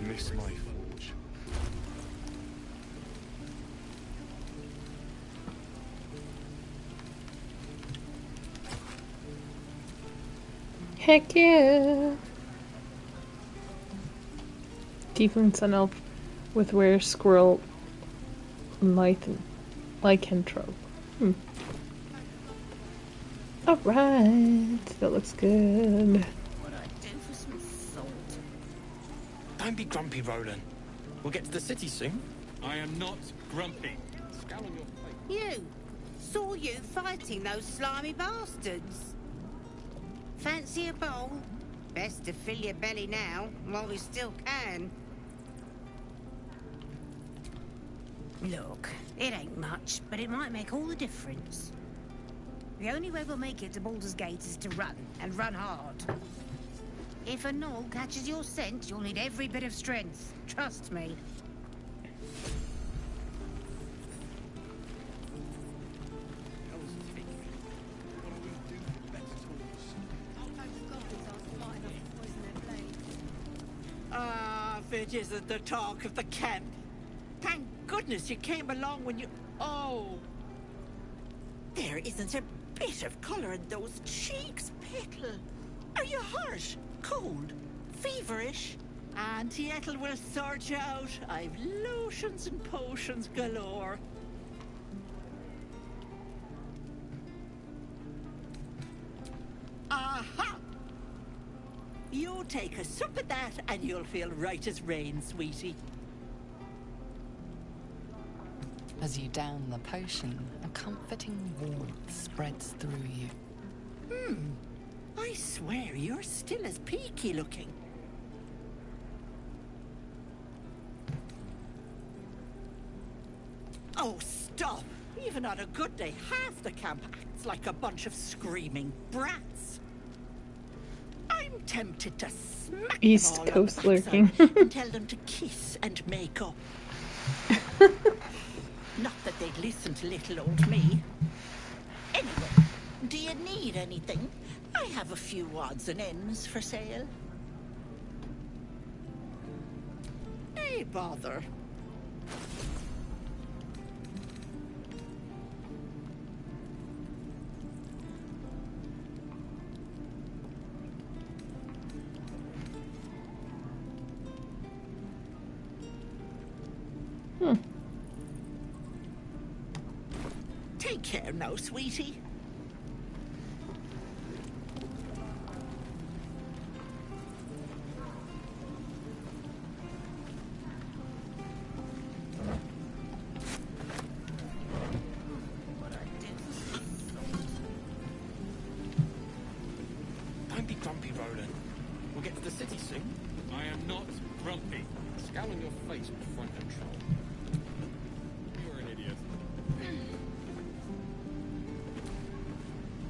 Miss my forge. Heck yeah! Tiefling Sun Elf with Rare Squirrel Lycanthrope. Alright, that looks good. What I do for some salt? Don't be grumpy, Roland. We'll get to the city soon. I am not grumpy. Scowl on your face. You! Saw you fighting those slimy bastards. Fancy a bowl? Best to fill your belly now, while we still can. Look, it ain't much, but it might make all the difference. The only way we'll make it to Baldur's Gate is to run, and run hard. If a gnoll catches your scent, you'll need every bit of strength. Trust me. It isn't the talk of the camp. Thank goodness you came along when you... Oh! There isn't a bit of colour in those cheeks, Petal. Are you hurt? Cold? Feverish? Auntie Ethel will sort you out. I've lotions and potions galore. Aha! You take a sup at that and you'll feel right as rain, sweetie. As you down the potion, a comforting warmth spreads through you. I swear you're still as peaky looking. Oh, stop! Even on a good day, half the camp acts like a bunch of screaming brats. I'm tempted to smack East them all Coast on the backside lurking. and tell them to kiss and make up. Not that they'd listen to little old me. Anyway, do you need anything? I have a few odds and ends for sale. Hey, bother. Take care now, sweetie. Don't be grumpy, Roland. We'll get to the city soon. I am not grumpy. Scowl on your face with front control. You're an idiot.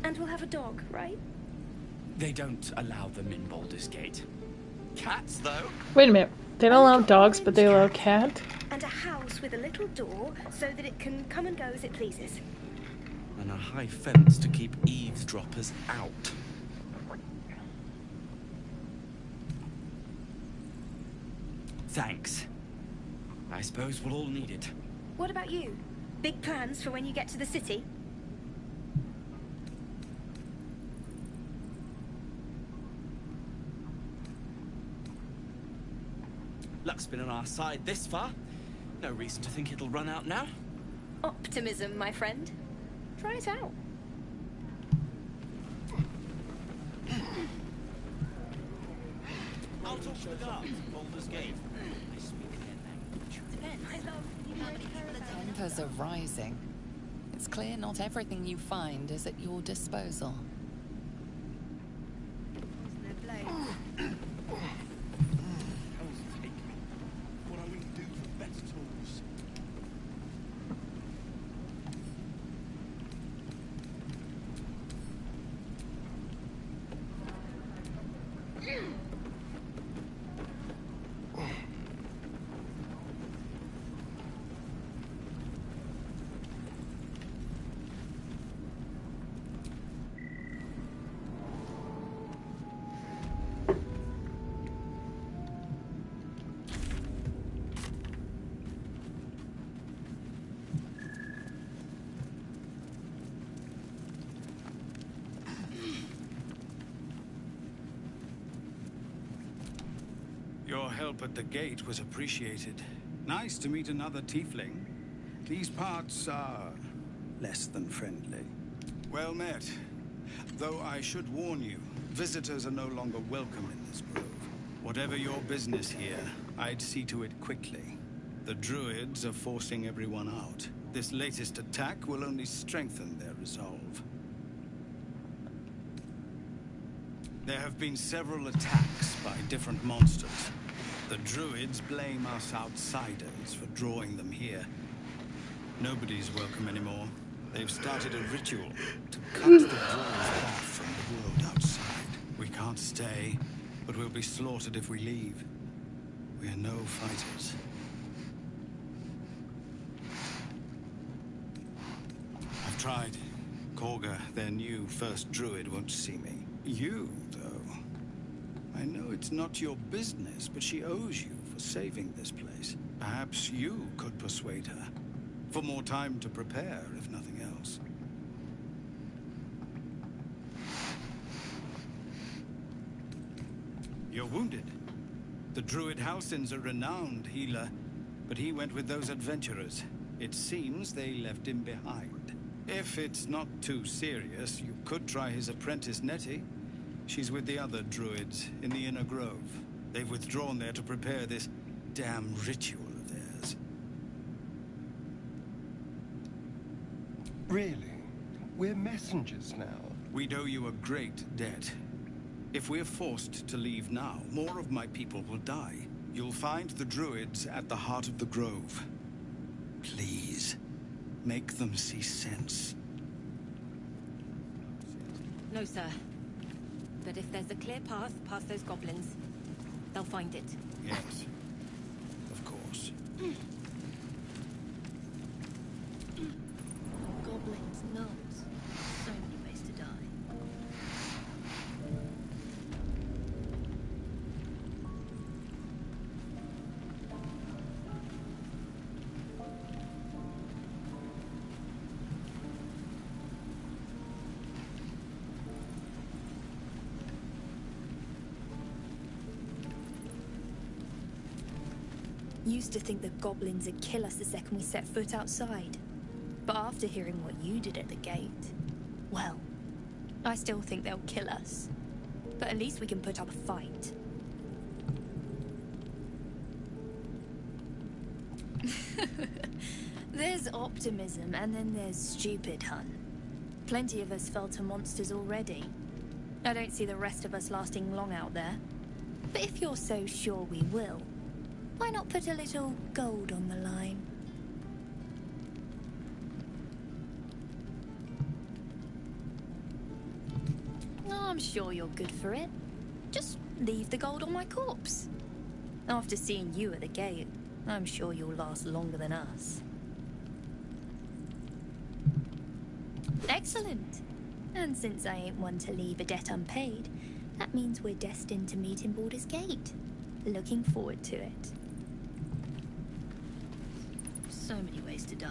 And we'll have a dog, right? They don't allow them in Baldur's Gate. Cats, though? Wait a minute. They don't allow dogs, but they allow cat? And a house with a little door so that it can come and go as it pleases. And a high fence to keep eavesdroppers out. Thanks. I suppose we'll all need it. What about you? Big plans for when you get to the city? Luck's been on our side this far. No reason to think it'll run out now. Optimism, my friend. Try it out. I'll talk to the guards at Baldur's Gate. I speak their language. Tempers are rising. It's clear not everything you find is at your disposal. What I wouldn't do for better tools. Your help at the gate was appreciated. Nice to meet another tiefling. These parts are less than friendly. Well met. Though I should warn you, visitors are no longer welcome in this grove. Whatever your business here, I'd see to it quickly. The druids are forcing everyone out. This latest attack will only strengthen their resolve. There have been several attacks by different monsters. The druids blame us outsiders for drawing them here. Nobody's welcome anymore. They've started a ritual to cut the drawers off from the world outside. We can't stay, but but we'll be slaughtered if we leave. We are no fighters. I've tried. Korga, their new first druid, won't see me. You, though. I know it's not your business, but she owes you for saving this place. Perhaps you could persuade her. For more time to prepare, if nothing else. You're wounded. The druid Halsin's a renowned healer, but he went with those adventurers. It seems they left him behind. If it's not too serious, you could try his apprentice Nettie. She's with the other druids in the Inner Grove. They've withdrawn there to prepare this damn ritual of theirs. Really? We're messengers now. We owe you a great debt. If we're forced to leave now, more of my people will die. You'll find the druids at the heart of the grove. Please, make them see sense. No, sir. But if there's a clear path past those goblins, they'll find it. Yes, of course. Goblins knows. So many ways to die. Used to think the goblins would kill us the second we set foot outside. But after hearing what you did at the gate, well, I still think they'll kill us. But at least we can put up a fight. There's optimism, and then there's stupid, hun. Plenty of us fell to monsters already. I don't see the rest of us lasting long out there. But if you're so sure we will, why not put a little gold on the line? Oh, I'm sure you're good for it. Just leave the gold on my corpse. After seeing you at the gate, I'm sure you'll last longer than us. Excellent. And since I ain't one to leave a debt unpaid, that means we're destined to meet in Baldur's Gate. Looking forward to it. So many ways to die.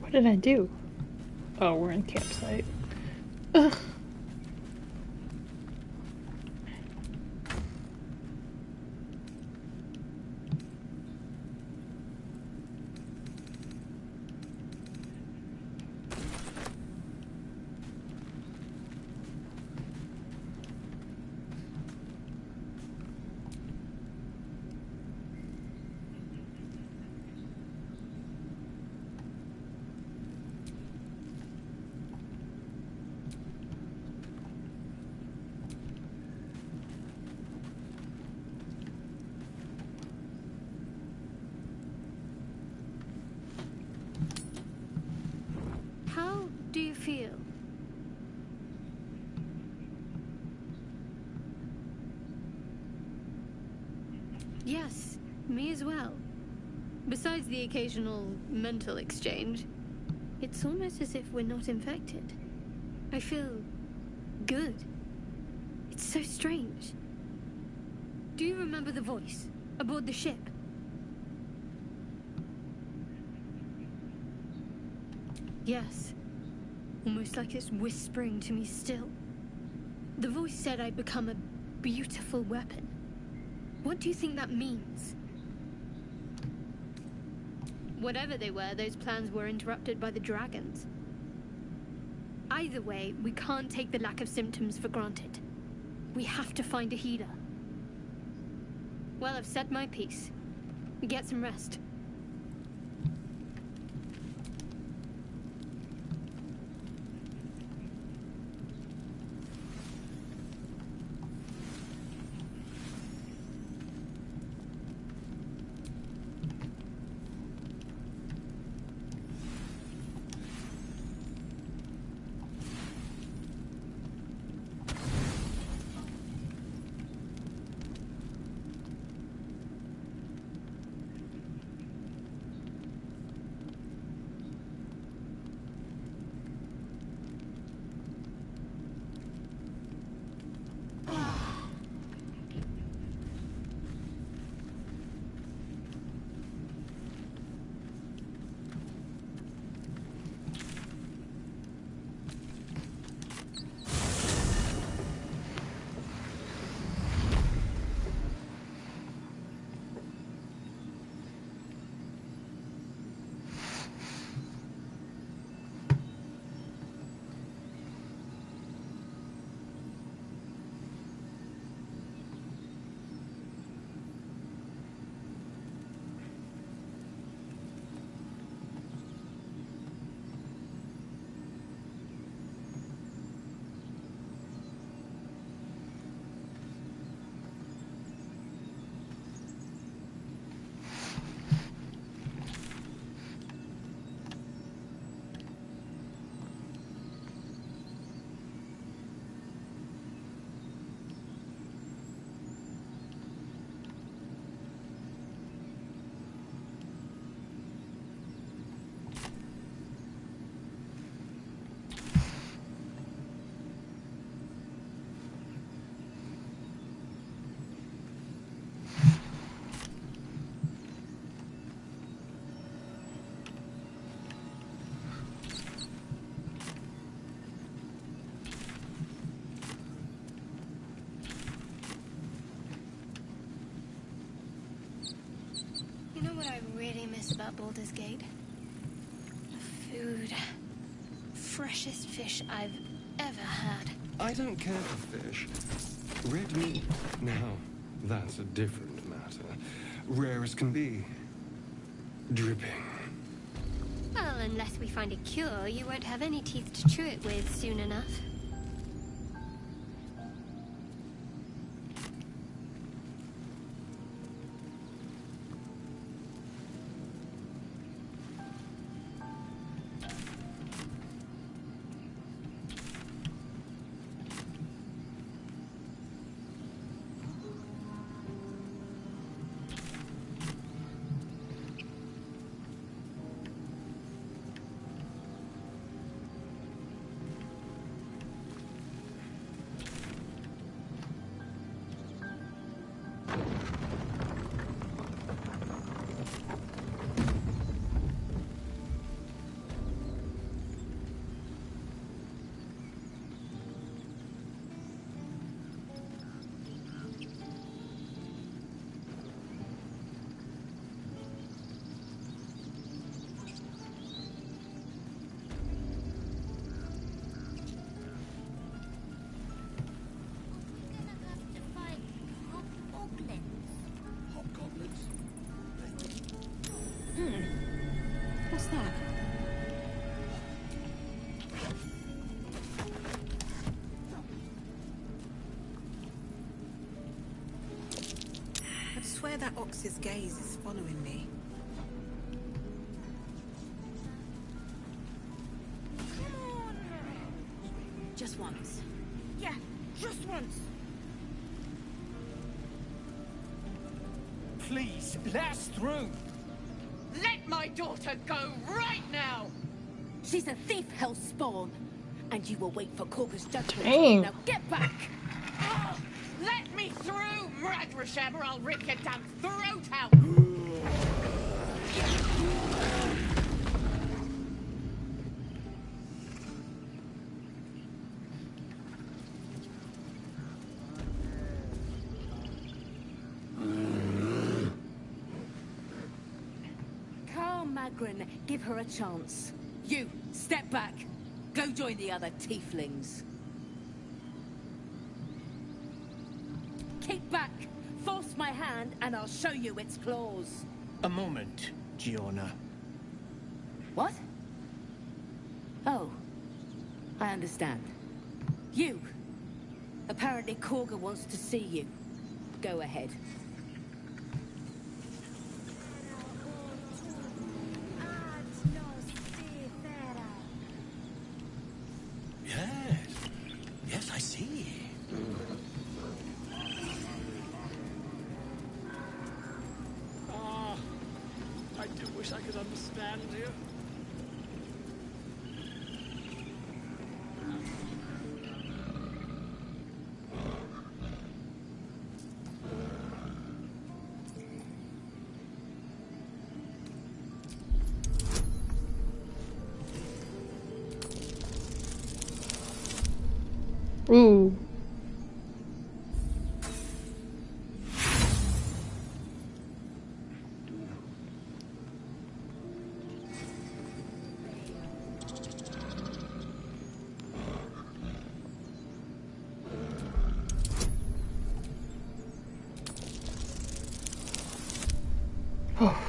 What did I do? Oh, we're in campsite. Ugh. How do you feel? Yes, me as well. Besides the occasional mental exchange, it's almost as if we're not infected. I feel good. It's so strange. Do you remember the voice aboard the ship? Yes. Almost like it's whispering to me still. The voice said I'd become a beautiful weapon. What do you think that means? Whatever they were, those plans were interrupted by the dragons. Either way, we can't take the lack of symptoms for granted. We have to find a healer. Well, I've said my piece. Get some rest. Really miss about Baldur's Gate? The food. Freshest fish I've ever had. I don't care for fish. Red meat, now, that's a different matter. Rare as can be. Dripping. Well, unless we find a cure, you won't have any teeth to chew it with soon enough. What's that? I swear that ox's gaze is following me. Just once. Yeah, just once. Please, let us through. Let my daughter go right now! She's a thief, hellspawn. And you will wait for Corpus judgment. Dang. Now get back! Oh, let me through, Mradrasham, or I'll rip your damn throat out! Dagran, give her a chance. You, step back. Go join the other tieflings. Keep back. Force my hand and I'll show you its claws. A moment, Giona. What? Oh. I understand. You. Apparently Korga wants to see you. Go ahead. Yes. Yes, I see. Ah, I do wish I could understand you. Ooh. Oh.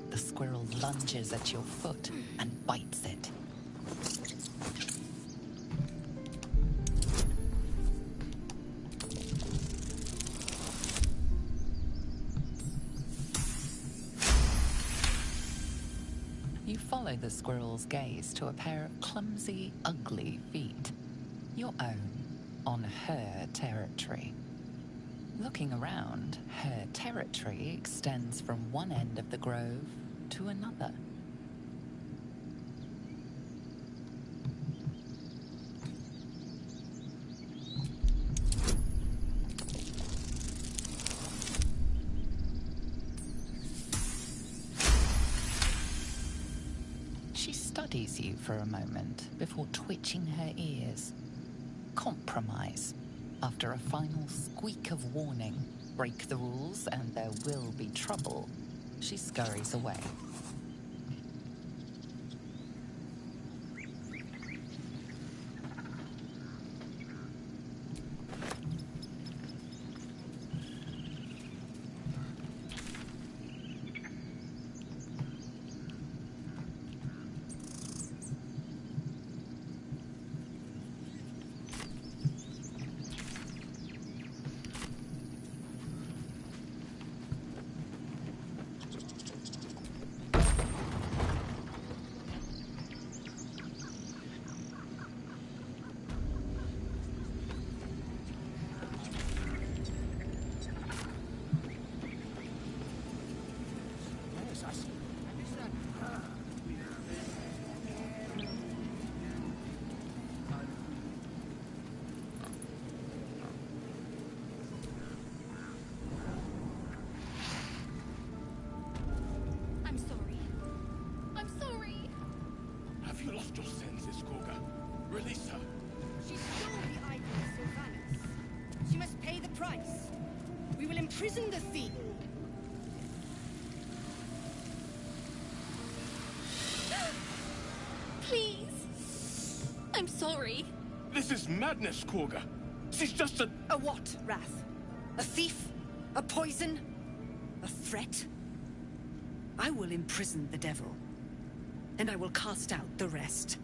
The squirrel lunges at your foot and bites it. You follow the squirrel's gaze to a pair of clumsy, ugly feet. Your own, on her territory. Looking around, her territory extends from one end of the grove to another. She studies you for a moment before twitching her ears. Compromise. After a final squeak of warning, break the rules and there will be trouble, she scurries away. I'm sorry. I'm sorry. Have you lost your senses, Korga? Release her. She stole the idol of Sylvanus. She must pay the price. We will imprison the thief. Please. I'm sorry. This is madness, Korga. She's just a... A what, Wrath? A thief? A poison? A threat? I will imprison the devil, and I will cast out the rest.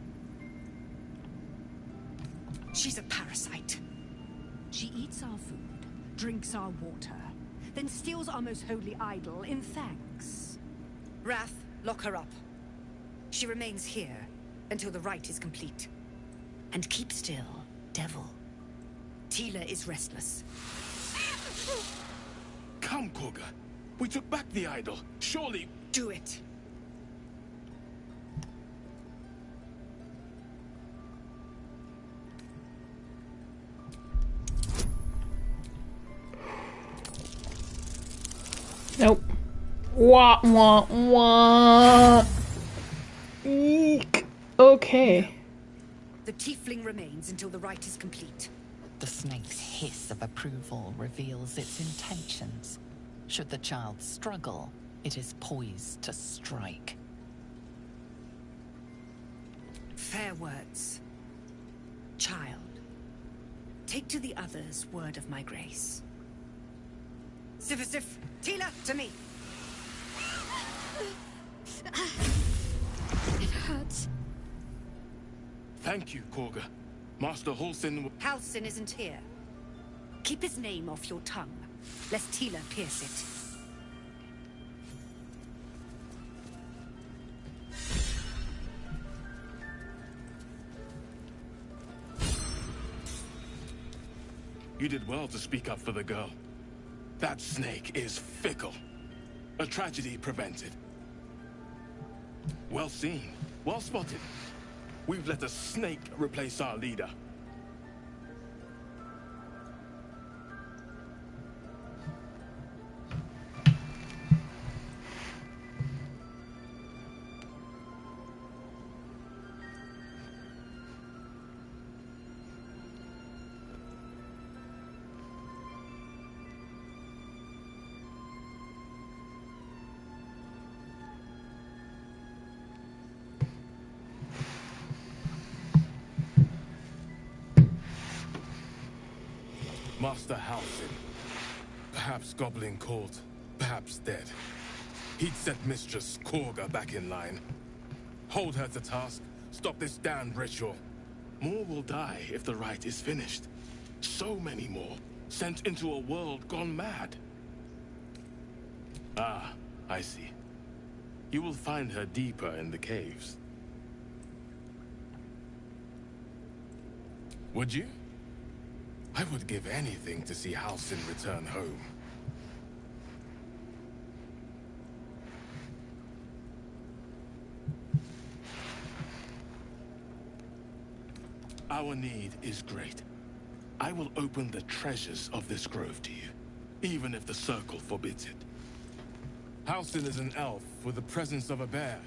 She's a parasite. She eats our food, drinks our water, then steals our most holy idol in thanks. Wrath, lock her up. She remains here until the rite is complete. And keep still, devil. Tila is restless. Come, Korga. We took back the idol. Surely... Do it. Nope. Wah, wah, wah. Eek. Okay. No. The tiefling remains until the rite is complete. The snake's hiss of approval reveals its intentions. Should the child struggle, it is poised to strike. Fair words. Child, take to the others word of my grace. Sifasif, Tila, to me. It hurts. Thank you, Korga. Master Halsin... Halsin isn't here. Keep his name off your tongue, lest Tila pierce it. You did well to speak up for the girl. That snake is fickle. A tragedy prevented. Well seen. Well spotted. We've let a snake replace our leader. Master Halsin. Perhaps goblin caught, perhaps dead. He'd set Mistress Korga back in line. Hold her to task, stop this damned ritual. More will die if the rite is finished. So many more, sent into a world gone mad. Ah, I see. You will find her deeper in the caves. Would you? I would give anything to see Halsin return home. Our need is great. I will open the treasures of this grove to you, even if the Circle forbids it. Halsin is an elf with the presence of a bear.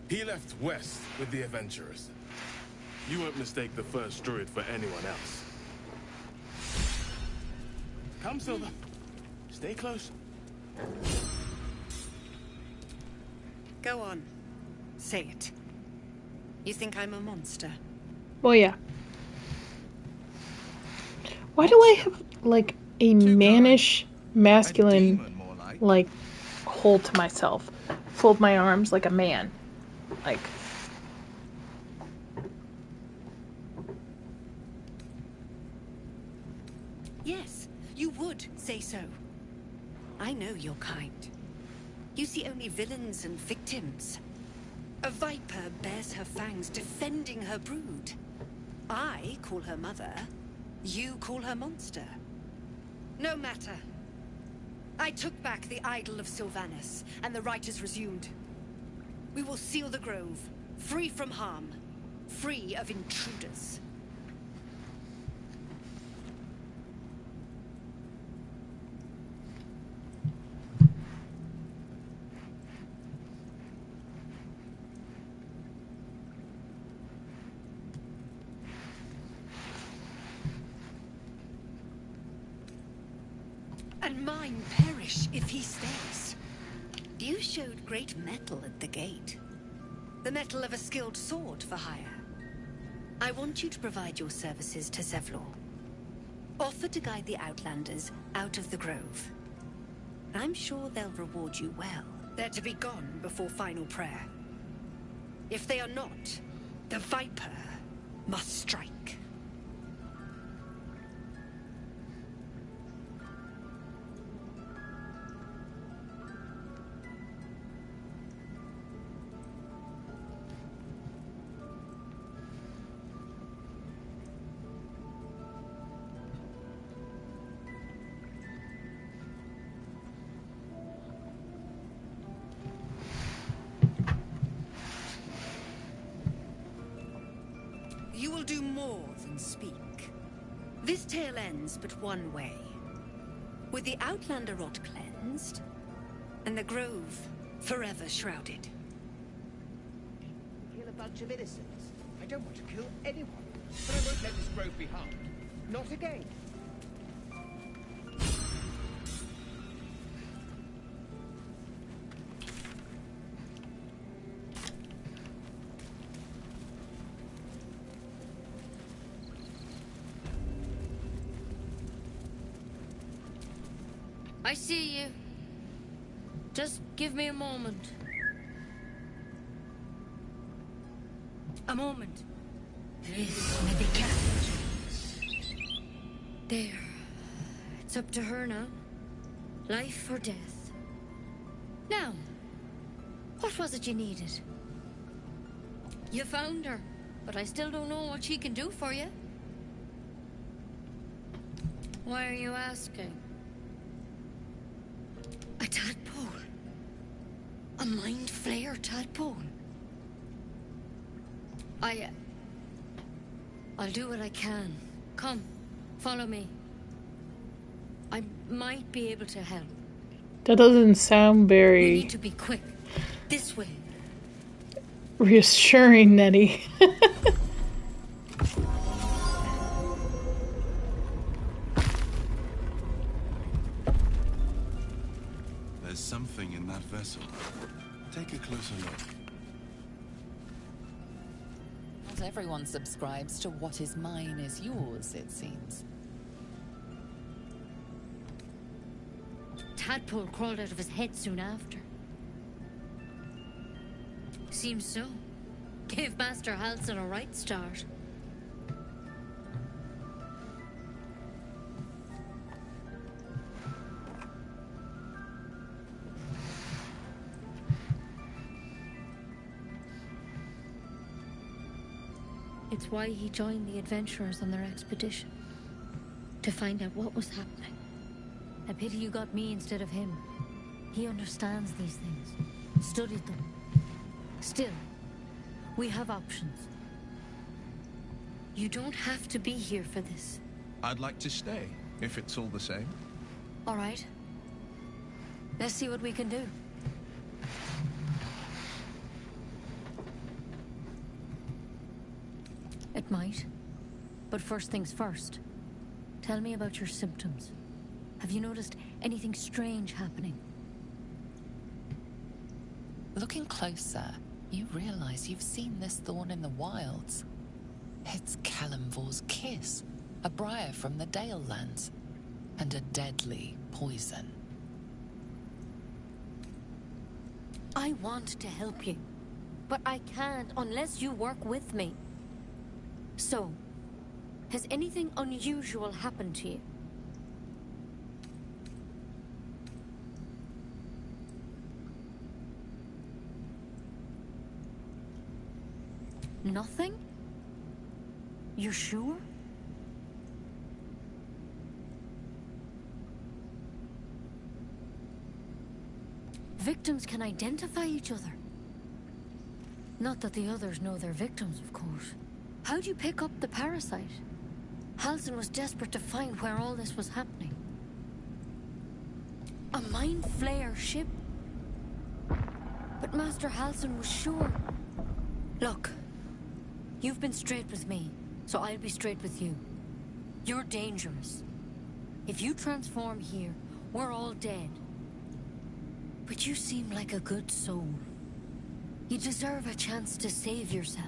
He left west with the adventurers. You won't mistake the first druid for anyone else. Come, Silver. Stay close. Go on. Say it. You think I'm a monster? Well, yeah. Why do I have, like, a mannish, masculine, like, hold to myself? Fold my arms like a man. Like... Yes, you would say so. I know your kind. You see only villains and victims. A viper bears her fangs defending her brood. I call her mother. You call her monster. No matter. I took back the idol of Sylvanus, and the rite is resumed. We will seal the grove, free from harm, free of intruders. And mine perish if he stays. You showed great mettle at the gate. The mettle of a skilled sword for hire. I want you to provide your services to Zevlor. Offer to guide the Outlanders out of the grove. I'm sure they'll reward you well. They're to be gone before final prayer. If they are not, the Viper must strike. do more than speak. This tale ends but one way. With the Outlander rot cleansed, and the grove forever shrouded. Kill a bunch of innocents. I don't want to kill anyone, but I won't let this grove be harmed. Not again. I see you. Just give me a moment. A moment. This may be kept. There. It's up to her now. Life or death. Now, what was it you needed? You found her, but I still don't know what she can do for you. Why are you asking? A tadpole. A mind flayer tadpole. I'll do what I can. Come, follow me. I might be able to help. That doesn't sound We very need to be quick. This way. reassuring, Nettie. There's something in that vessel. Take a closer look. Not everyone subscribes to what is mine is yours, it seems. Tadpole crawled out of his head soon after. Seems so. Gave Master Halsin a right start. It's why he joined the adventurers on their expedition. To find out what was happening. A pity you got me instead of him. He understands these things. Studied them. Still, we have options. You don't have to be here for this. I'd like to stay, if it's all the same. All right. Let's see what we can do. It might. But first things first. Tell me about your symptoms. Have you noticed anything strange happening? Looking closer, you realize you've seen this thorn in the wilds. It's Kalimvor's kiss, a briar from the Dale lands, and a deadly poison. I want to help you, but I can't unless you work with me. So, has anything unusual happened to you? Nothing? You're sure? Victims can identify each other. Not that the others know they're victims, of course. How'd you pick up the parasite? Halsin was desperate to find where all this was happening. A mind flayer ship? But Master Halsin was sure. Look, you've been straight with me, so I'll be straight with you. You're dangerous. If you transform here, we're all dead. But you seem like a good soul. You deserve a chance to save yourself.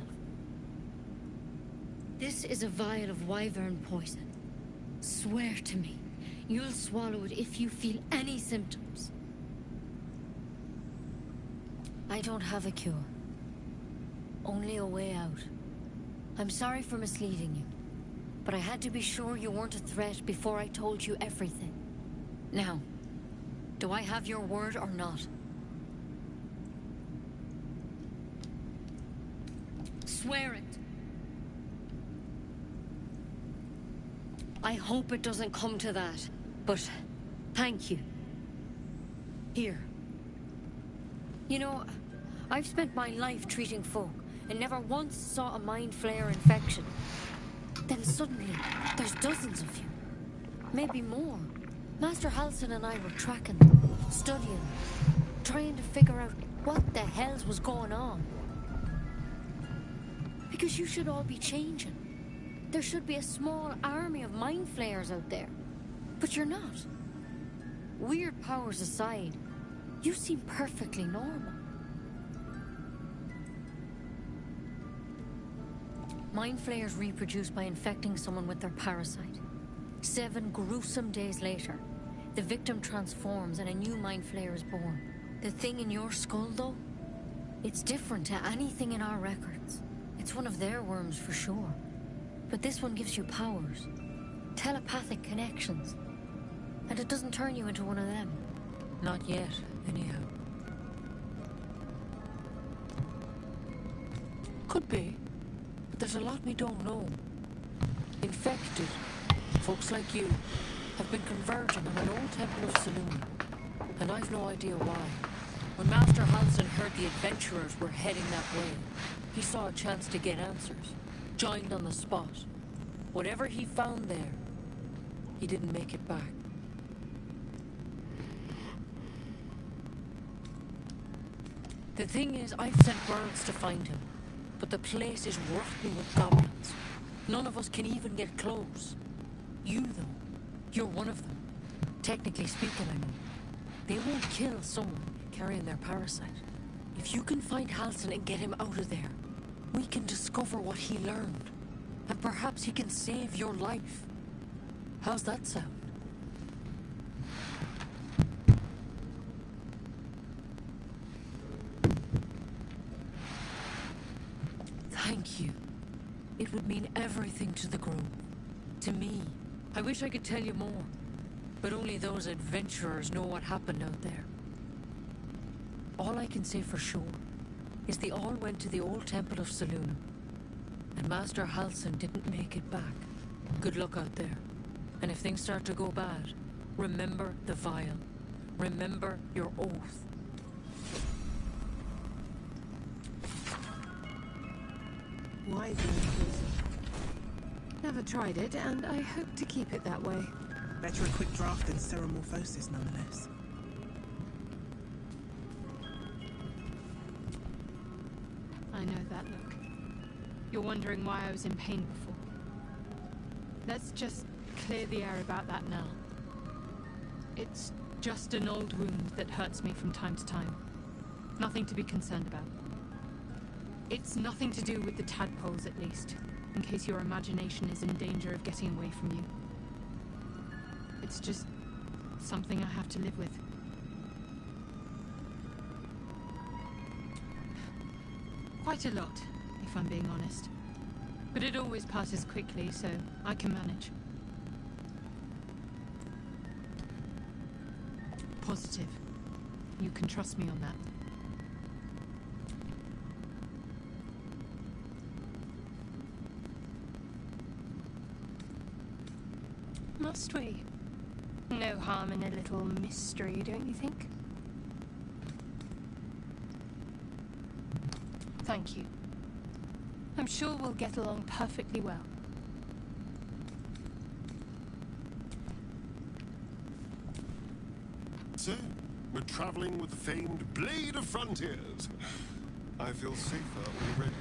This is a vial of wyvern poison. Swear to me, you'll swallow it if you feel any symptoms. I don't have a cure. Only a way out. I'm sorry for misleading you, but I had to be sure you weren't a threat before I told you everything. Now, do I have your word or not? Swear it. I hope it doesn't come to that, but thank you. Here. You know, I've spent my life treating folk and never once saw a mind flayer infection. Then suddenly, there's dozens of you. Maybe more. Master Halsin and I were tracking them, studying them, trying to figure out what the hells was going on. Because you should all be changing. There should be a small army of mind flayers out there. But you're not. Weird powers aside, you seem perfectly normal. Mind flayers reproduce by infecting someone with their parasite. 7 gruesome days later, the victim transforms and a new mind flayer is born. The thing in your skull, though, it's different to anything in our records. It's one of their worms for sure. But this one gives you powers, telepathic connections. And it doesn't turn you into one of them. Not yet, anyhow. Could be, but there's a lot we don't know. Infected, folks like you, have been converging on an old temple of Saloon, and I've no idea why. When Master Halsin heard the adventurers were heading that way, he saw a chance to get answers, joined on the spot. Whatever he found there, he didn't make it back. The thing is, I've sent birds to find him, but the place is rotten with goblins. None of us can even get close. You, though, you're one of them. Technically speaking, I mean. They won't kill someone carrying their parasite. If you can find Halsin and get him out of there, we can discover what he learned. And perhaps he can save your life. How's that sound? Thank you. It would mean everything to the Grove. To me. I wish I could tell you more. But only those adventurers know what happened out there. All I can say for sure is they all went to the old temple of Saloon. And Master Halsin didn't make it back. Good luck out there. And if things start to go bad, remember the vial. Remember your oath. Why poison? Never tried it, and I hope to keep it that way. Better a quick draft than ceremorphosis, nonetheless. I know that look. You're wondering why I was in pain before. Let's just clear the air about that now. It's just an old wound that hurts me from time to time. Nothing to be concerned about. It's nothing to do with the tadpoles, at least, in case your imagination is in danger of getting away from you. It's just something I have to live with. Quite a lot, if I'm being honest. But it always passes quickly, so I can manage. Positive. You can trust me on that. Must we? No harm in a little mystery, don't you think? Thank you. I'm sure we'll get along perfectly well. So, we're traveling with the famed Blade of Frontiers. I feel safer already.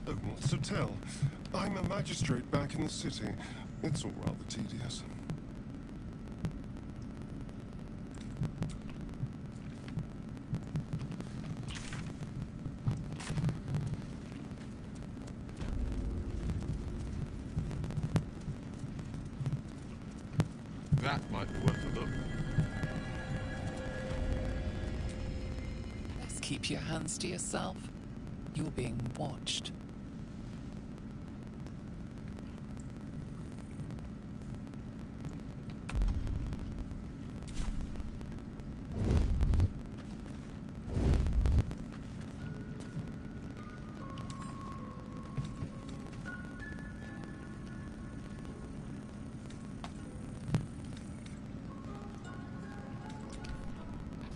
Oh, what's to tell? I'm a magistrate back in the city. It's all rather tedious. That might be worth a look. Let's keep your hands to yourself. You're being watched.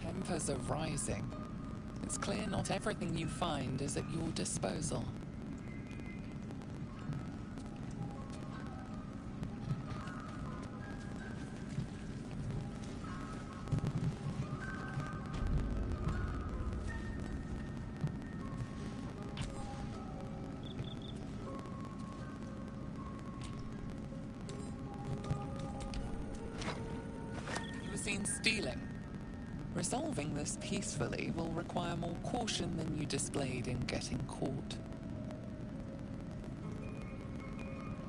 Tempers are rising. It's clear not everything you find is at your disposal. means stealing. Resolving this peacefully will require more caution than you displayed in getting caught.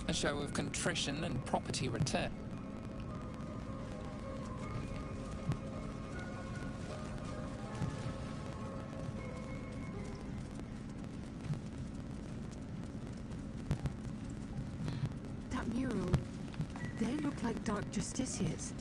A show of contrition and property return. That mural, they look like dark justiciars.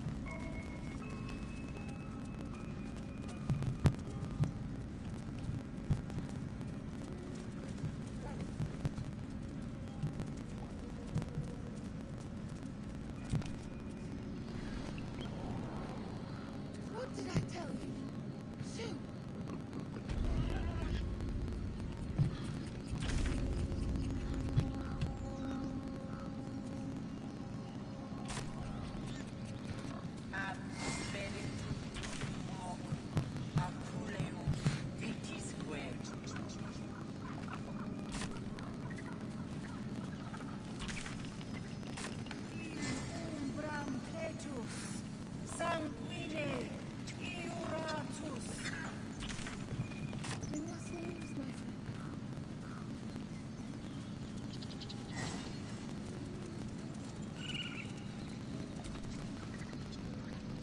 What did I tell you? Shoot!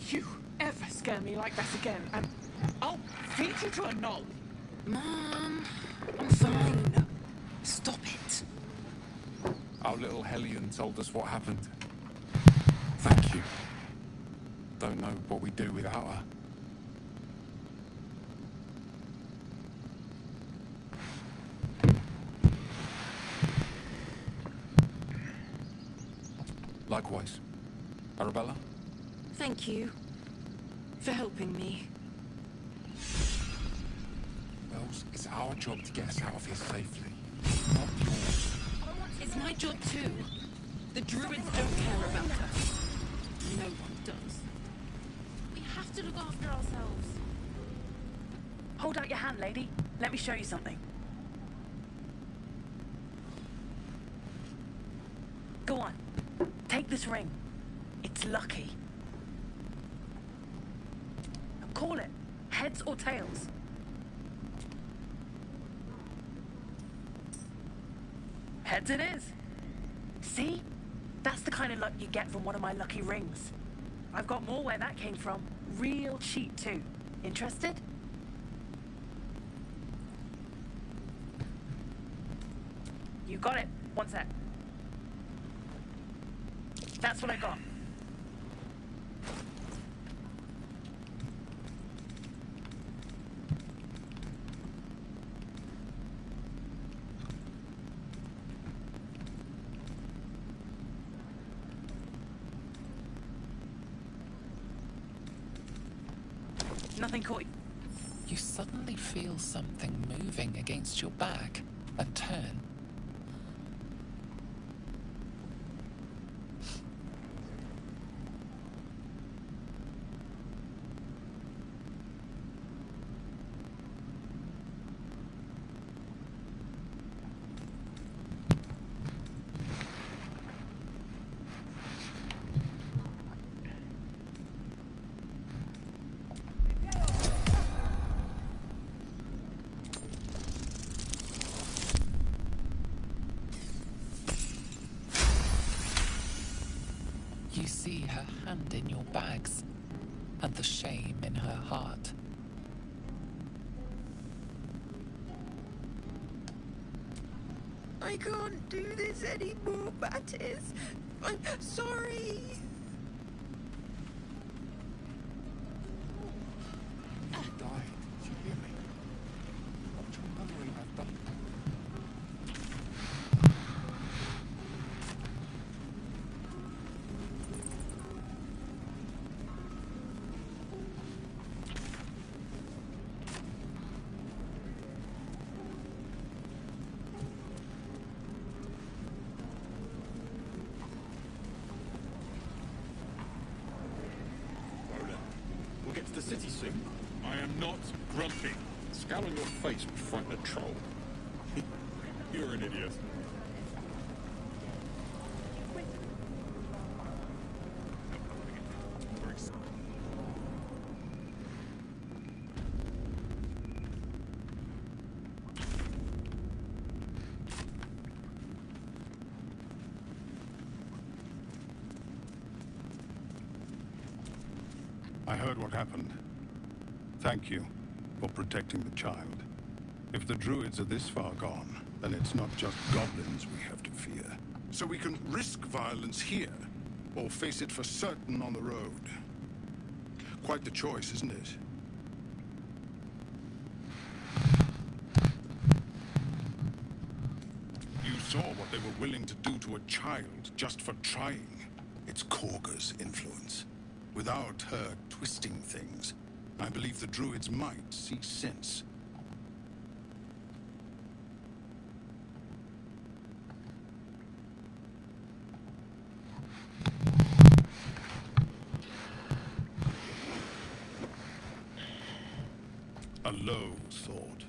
You ever scare me like that again, and I'll feed you to a knoll. Mom, I'm fine. Stop it. Our little Hellion told us what happened. Thank you. Don't know what we'd do without her. Likewise. Arabella? Thank you for helping me. Wells, it's our job to get us out of here safely. Not yours. It's my job too. The druids don't care about us. No one does. We have to look after ourselves. Hold out your hand, lady. Let me show you something. Go on. Take this ring. It's lucky. Now call it. Heads or tails? Heads it is. See? That's the kind of luck you get from one of my lucky rings. I've got more where that came from. Real cheap too. Interested? You got it. One sec. That's what I got. Nothing caught you. You suddenly feel something moving against your back and turn. You see her hand in your bags, and the shame in her heart. I can't do this anymore, Mattis. I'm sorry. Died. Did you hear me? What your mother have done? We'll get to the city soon. I am not grumpy. Scowl on your face would frighten a troll. You're an idiot. I heard what happened. Thank you for protecting the child. If the druids are this far gone, then it's not just goblins we have to fear. So we can risk violence here, or face it for certain on the road. Quite the choice, isn't it? You saw what they were willing to do to a child just for trying. It's Korga's influence. Without her twisting things, I believe the druids might see sense. A low thought,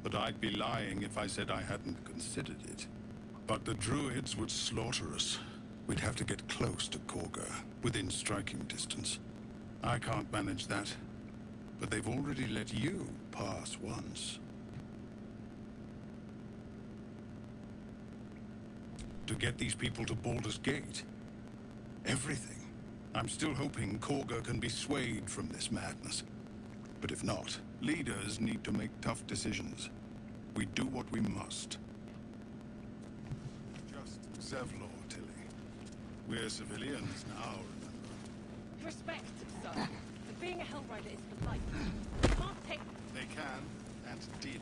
but I'd be lying if I said I hadn't considered it. But the druids would slaughter us. We'd have to get close to Korga, within striking distance. I can't manage that, but they've already let you pass once. To get these people to Baldur's Gate, everything. I'm still hoping Korga can be swayed from this madness. But if not, leaders need to make tough decisions. We do what we must. Just Zevlor, Tilly. We're civilians now, remember? Respect, sir. But being a Hellrider is polite. You can't take... They can, and did.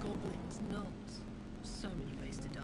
Goblins, gnomes. So many ways to die.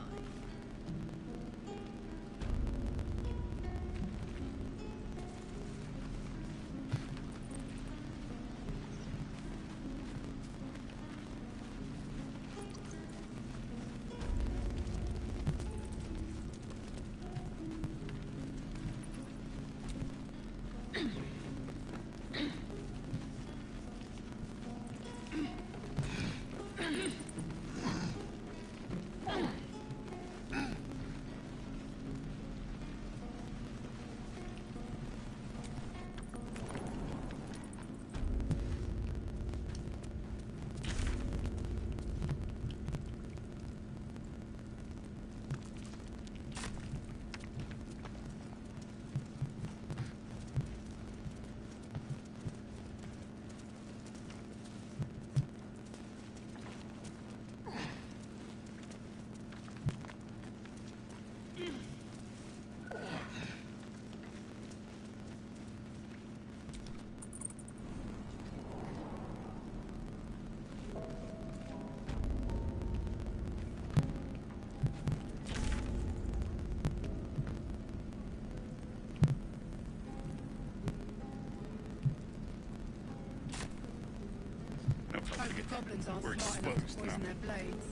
Goblins aren't smart enough to poison their blades.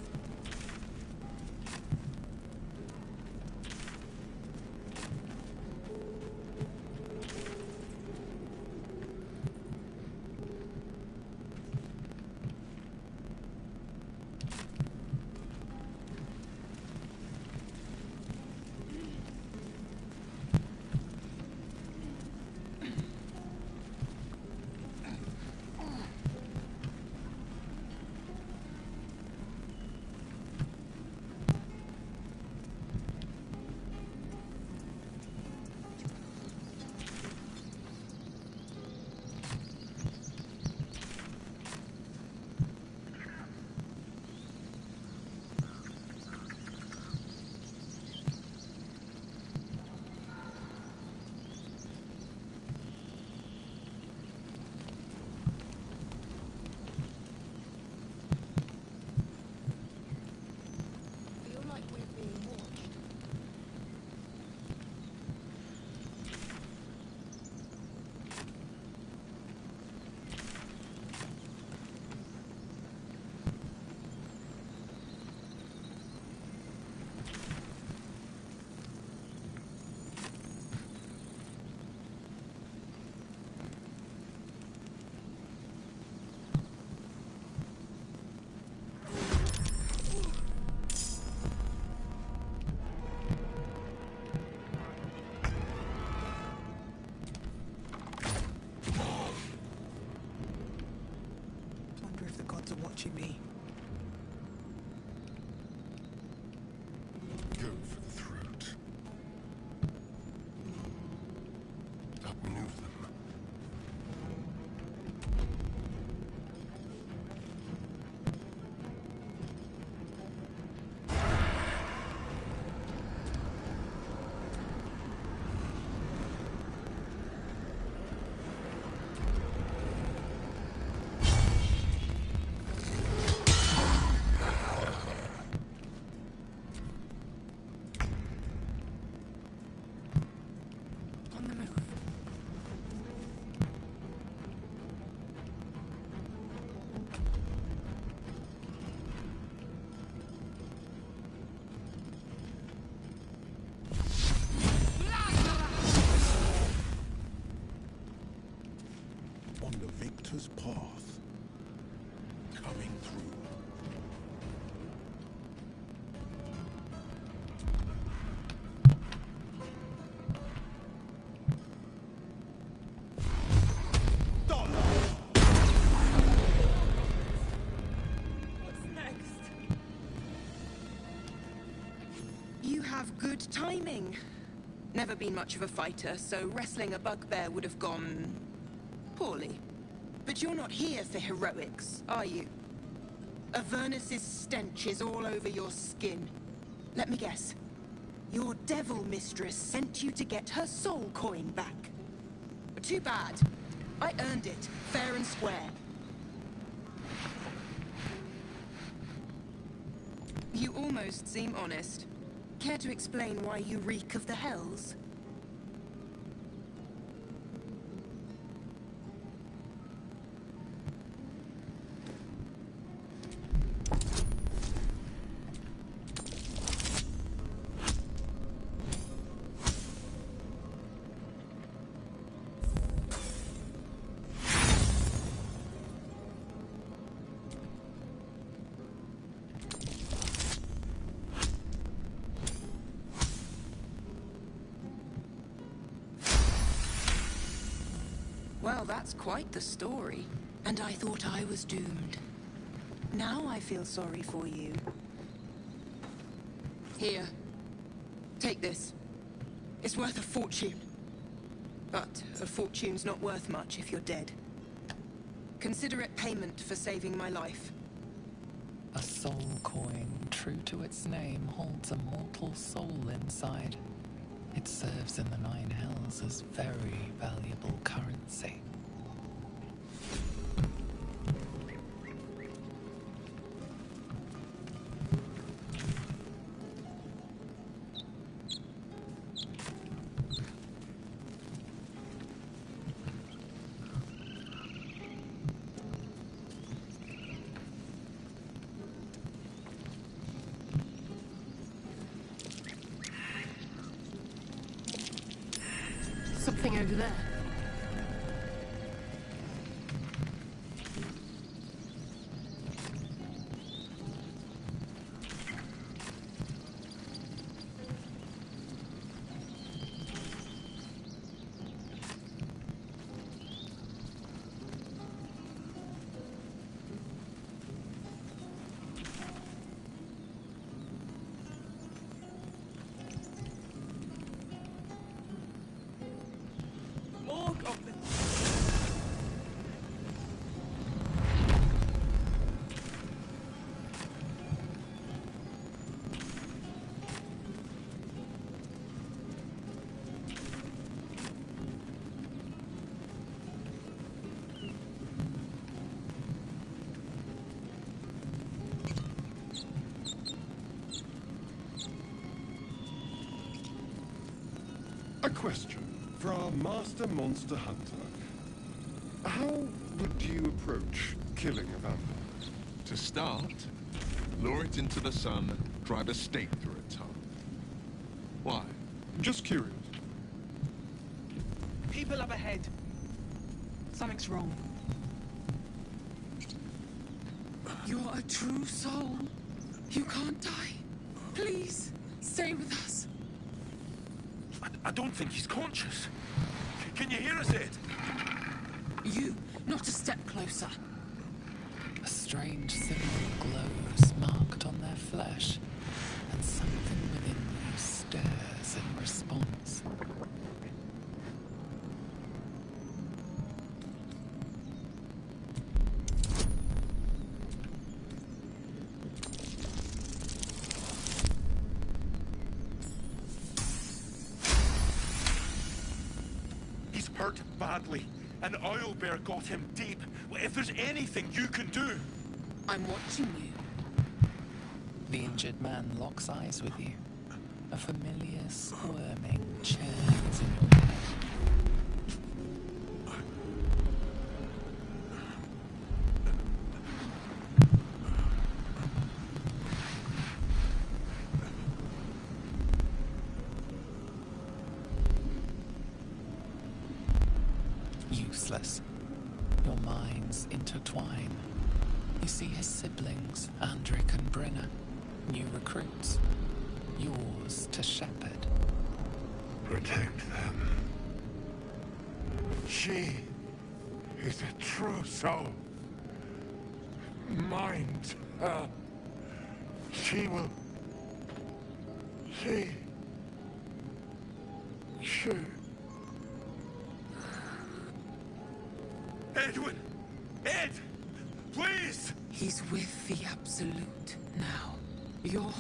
Good timing. Never been much of a fighter, so wrestling a bugbear would have gone poorly. But you're not here for heroics, are you? Avernus's stench is all over your skin. Let me guess. Your devil mistress sent you to get her soul coin back. Too bad. I earned it, fair and square. You almost seem honest. Care to explain why you reek of the hells? Well, that's quite the story. And I thought I was doomed. Now I feel sorry for you. Here. Take this. It's worth a fortune. But a fortune's not worth much if you're dead. Consider it payment for saving my life. A soul coin, true to its name, holds a mortal soul inside. It serves in the Nine Hells as very valuable currency. Something over there. A question for our master monster hunter. How would you approach killing a vampire? To start, lure it into the sun, drive a stake through its heart. Why? Just curious. People up ahead. Something's wrong. You're a true soul. You can't die. Please, stay with us. I don't think he's conscious. Can you hear us, Ed? You, not a step closer. A strange symbol glows marked on their flesh, and something within you stirs in response. Hurt badly. An oil bear got him deep. If there's anything you can do... I'm watching you. The injured man locks eyes with you. A familiar squirming churns in your head. Useless. Your minds intertwine. You see his siblings, Andric and Brenna, new recruits. Yours to shepherd. Protect them. She is a true soul. Mind her. She sure. Edwin! Ed! Please! He's with the Absolute now. You're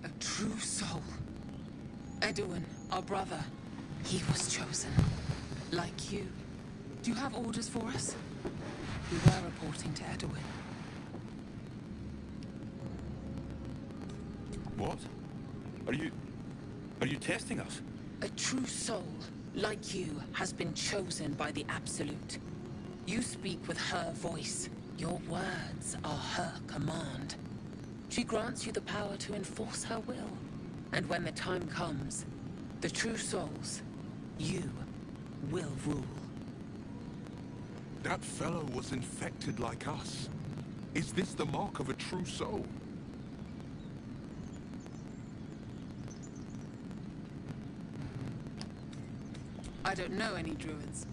a true soul. Edwin, our brother, he was chosen. Like you. Do you have orders for us? We were reporting to Edwin. What? Are you testing us? A true soul, like you, has been chosen by the Absolute. You speak with her voice. Your words are her command. She grants you the power to enforce her will. And when the time comes, the true souls, you, will rule. That fellow was infected like us. Is this the mark of a true soul? I don't know any druids.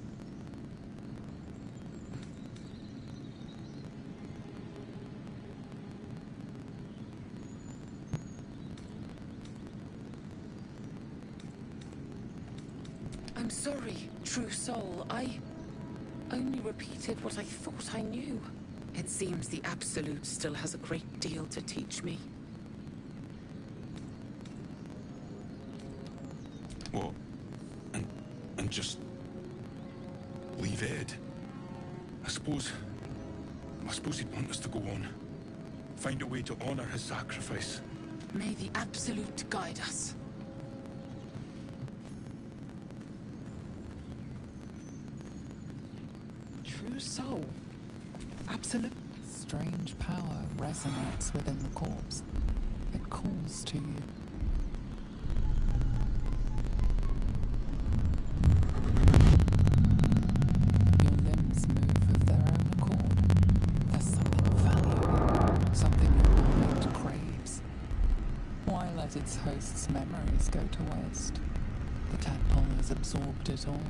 I'm sorry, true soul. I only repeated what I thought I knew. It seems the Absolute still has a great deal to teach me. What? And just leave Ed? I suppose he'd want us to go on. Find a way to honor his sacrifice. May the Absolute guide us. True soul. Absolute. Strange power resonates within the corpse. It calls to you. Your limbs move of their own accord. There's something valuable, something your mind craves. Why let its host's memories go to waste? The tadpole has absorbed it all.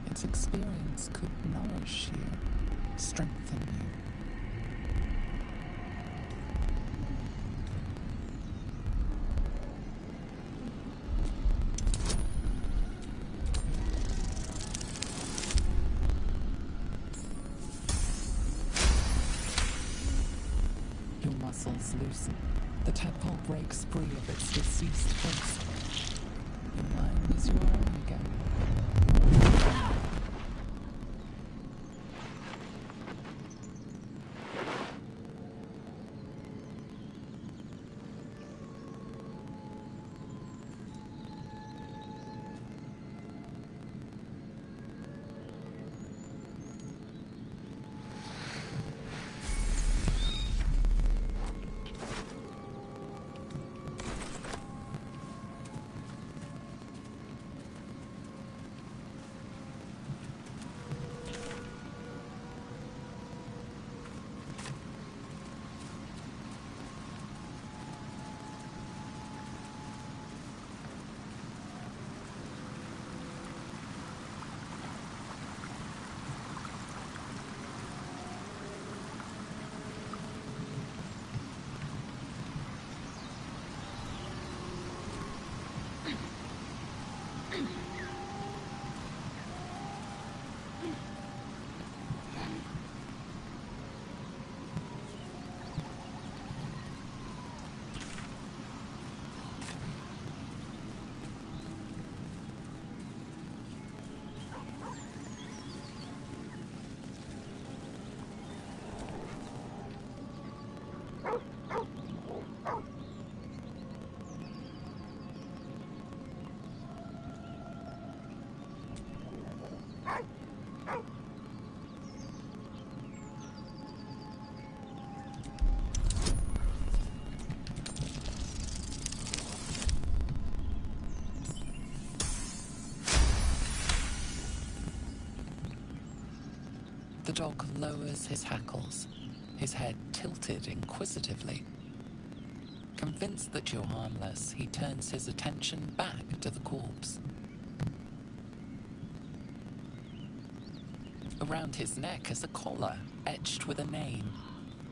Its experience could nourish you, strengthen you. Your muscles loosen. The tadpole breaks free of its deceased host. Your mind is your own again. The dog lowers his hackles, his head tilted inquisitively. Convinced that you're harmless, he turns his attention back to the corpse. Around his neck is a collar etched with a name.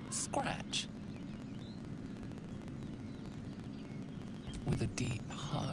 Scratch. With a deep hug,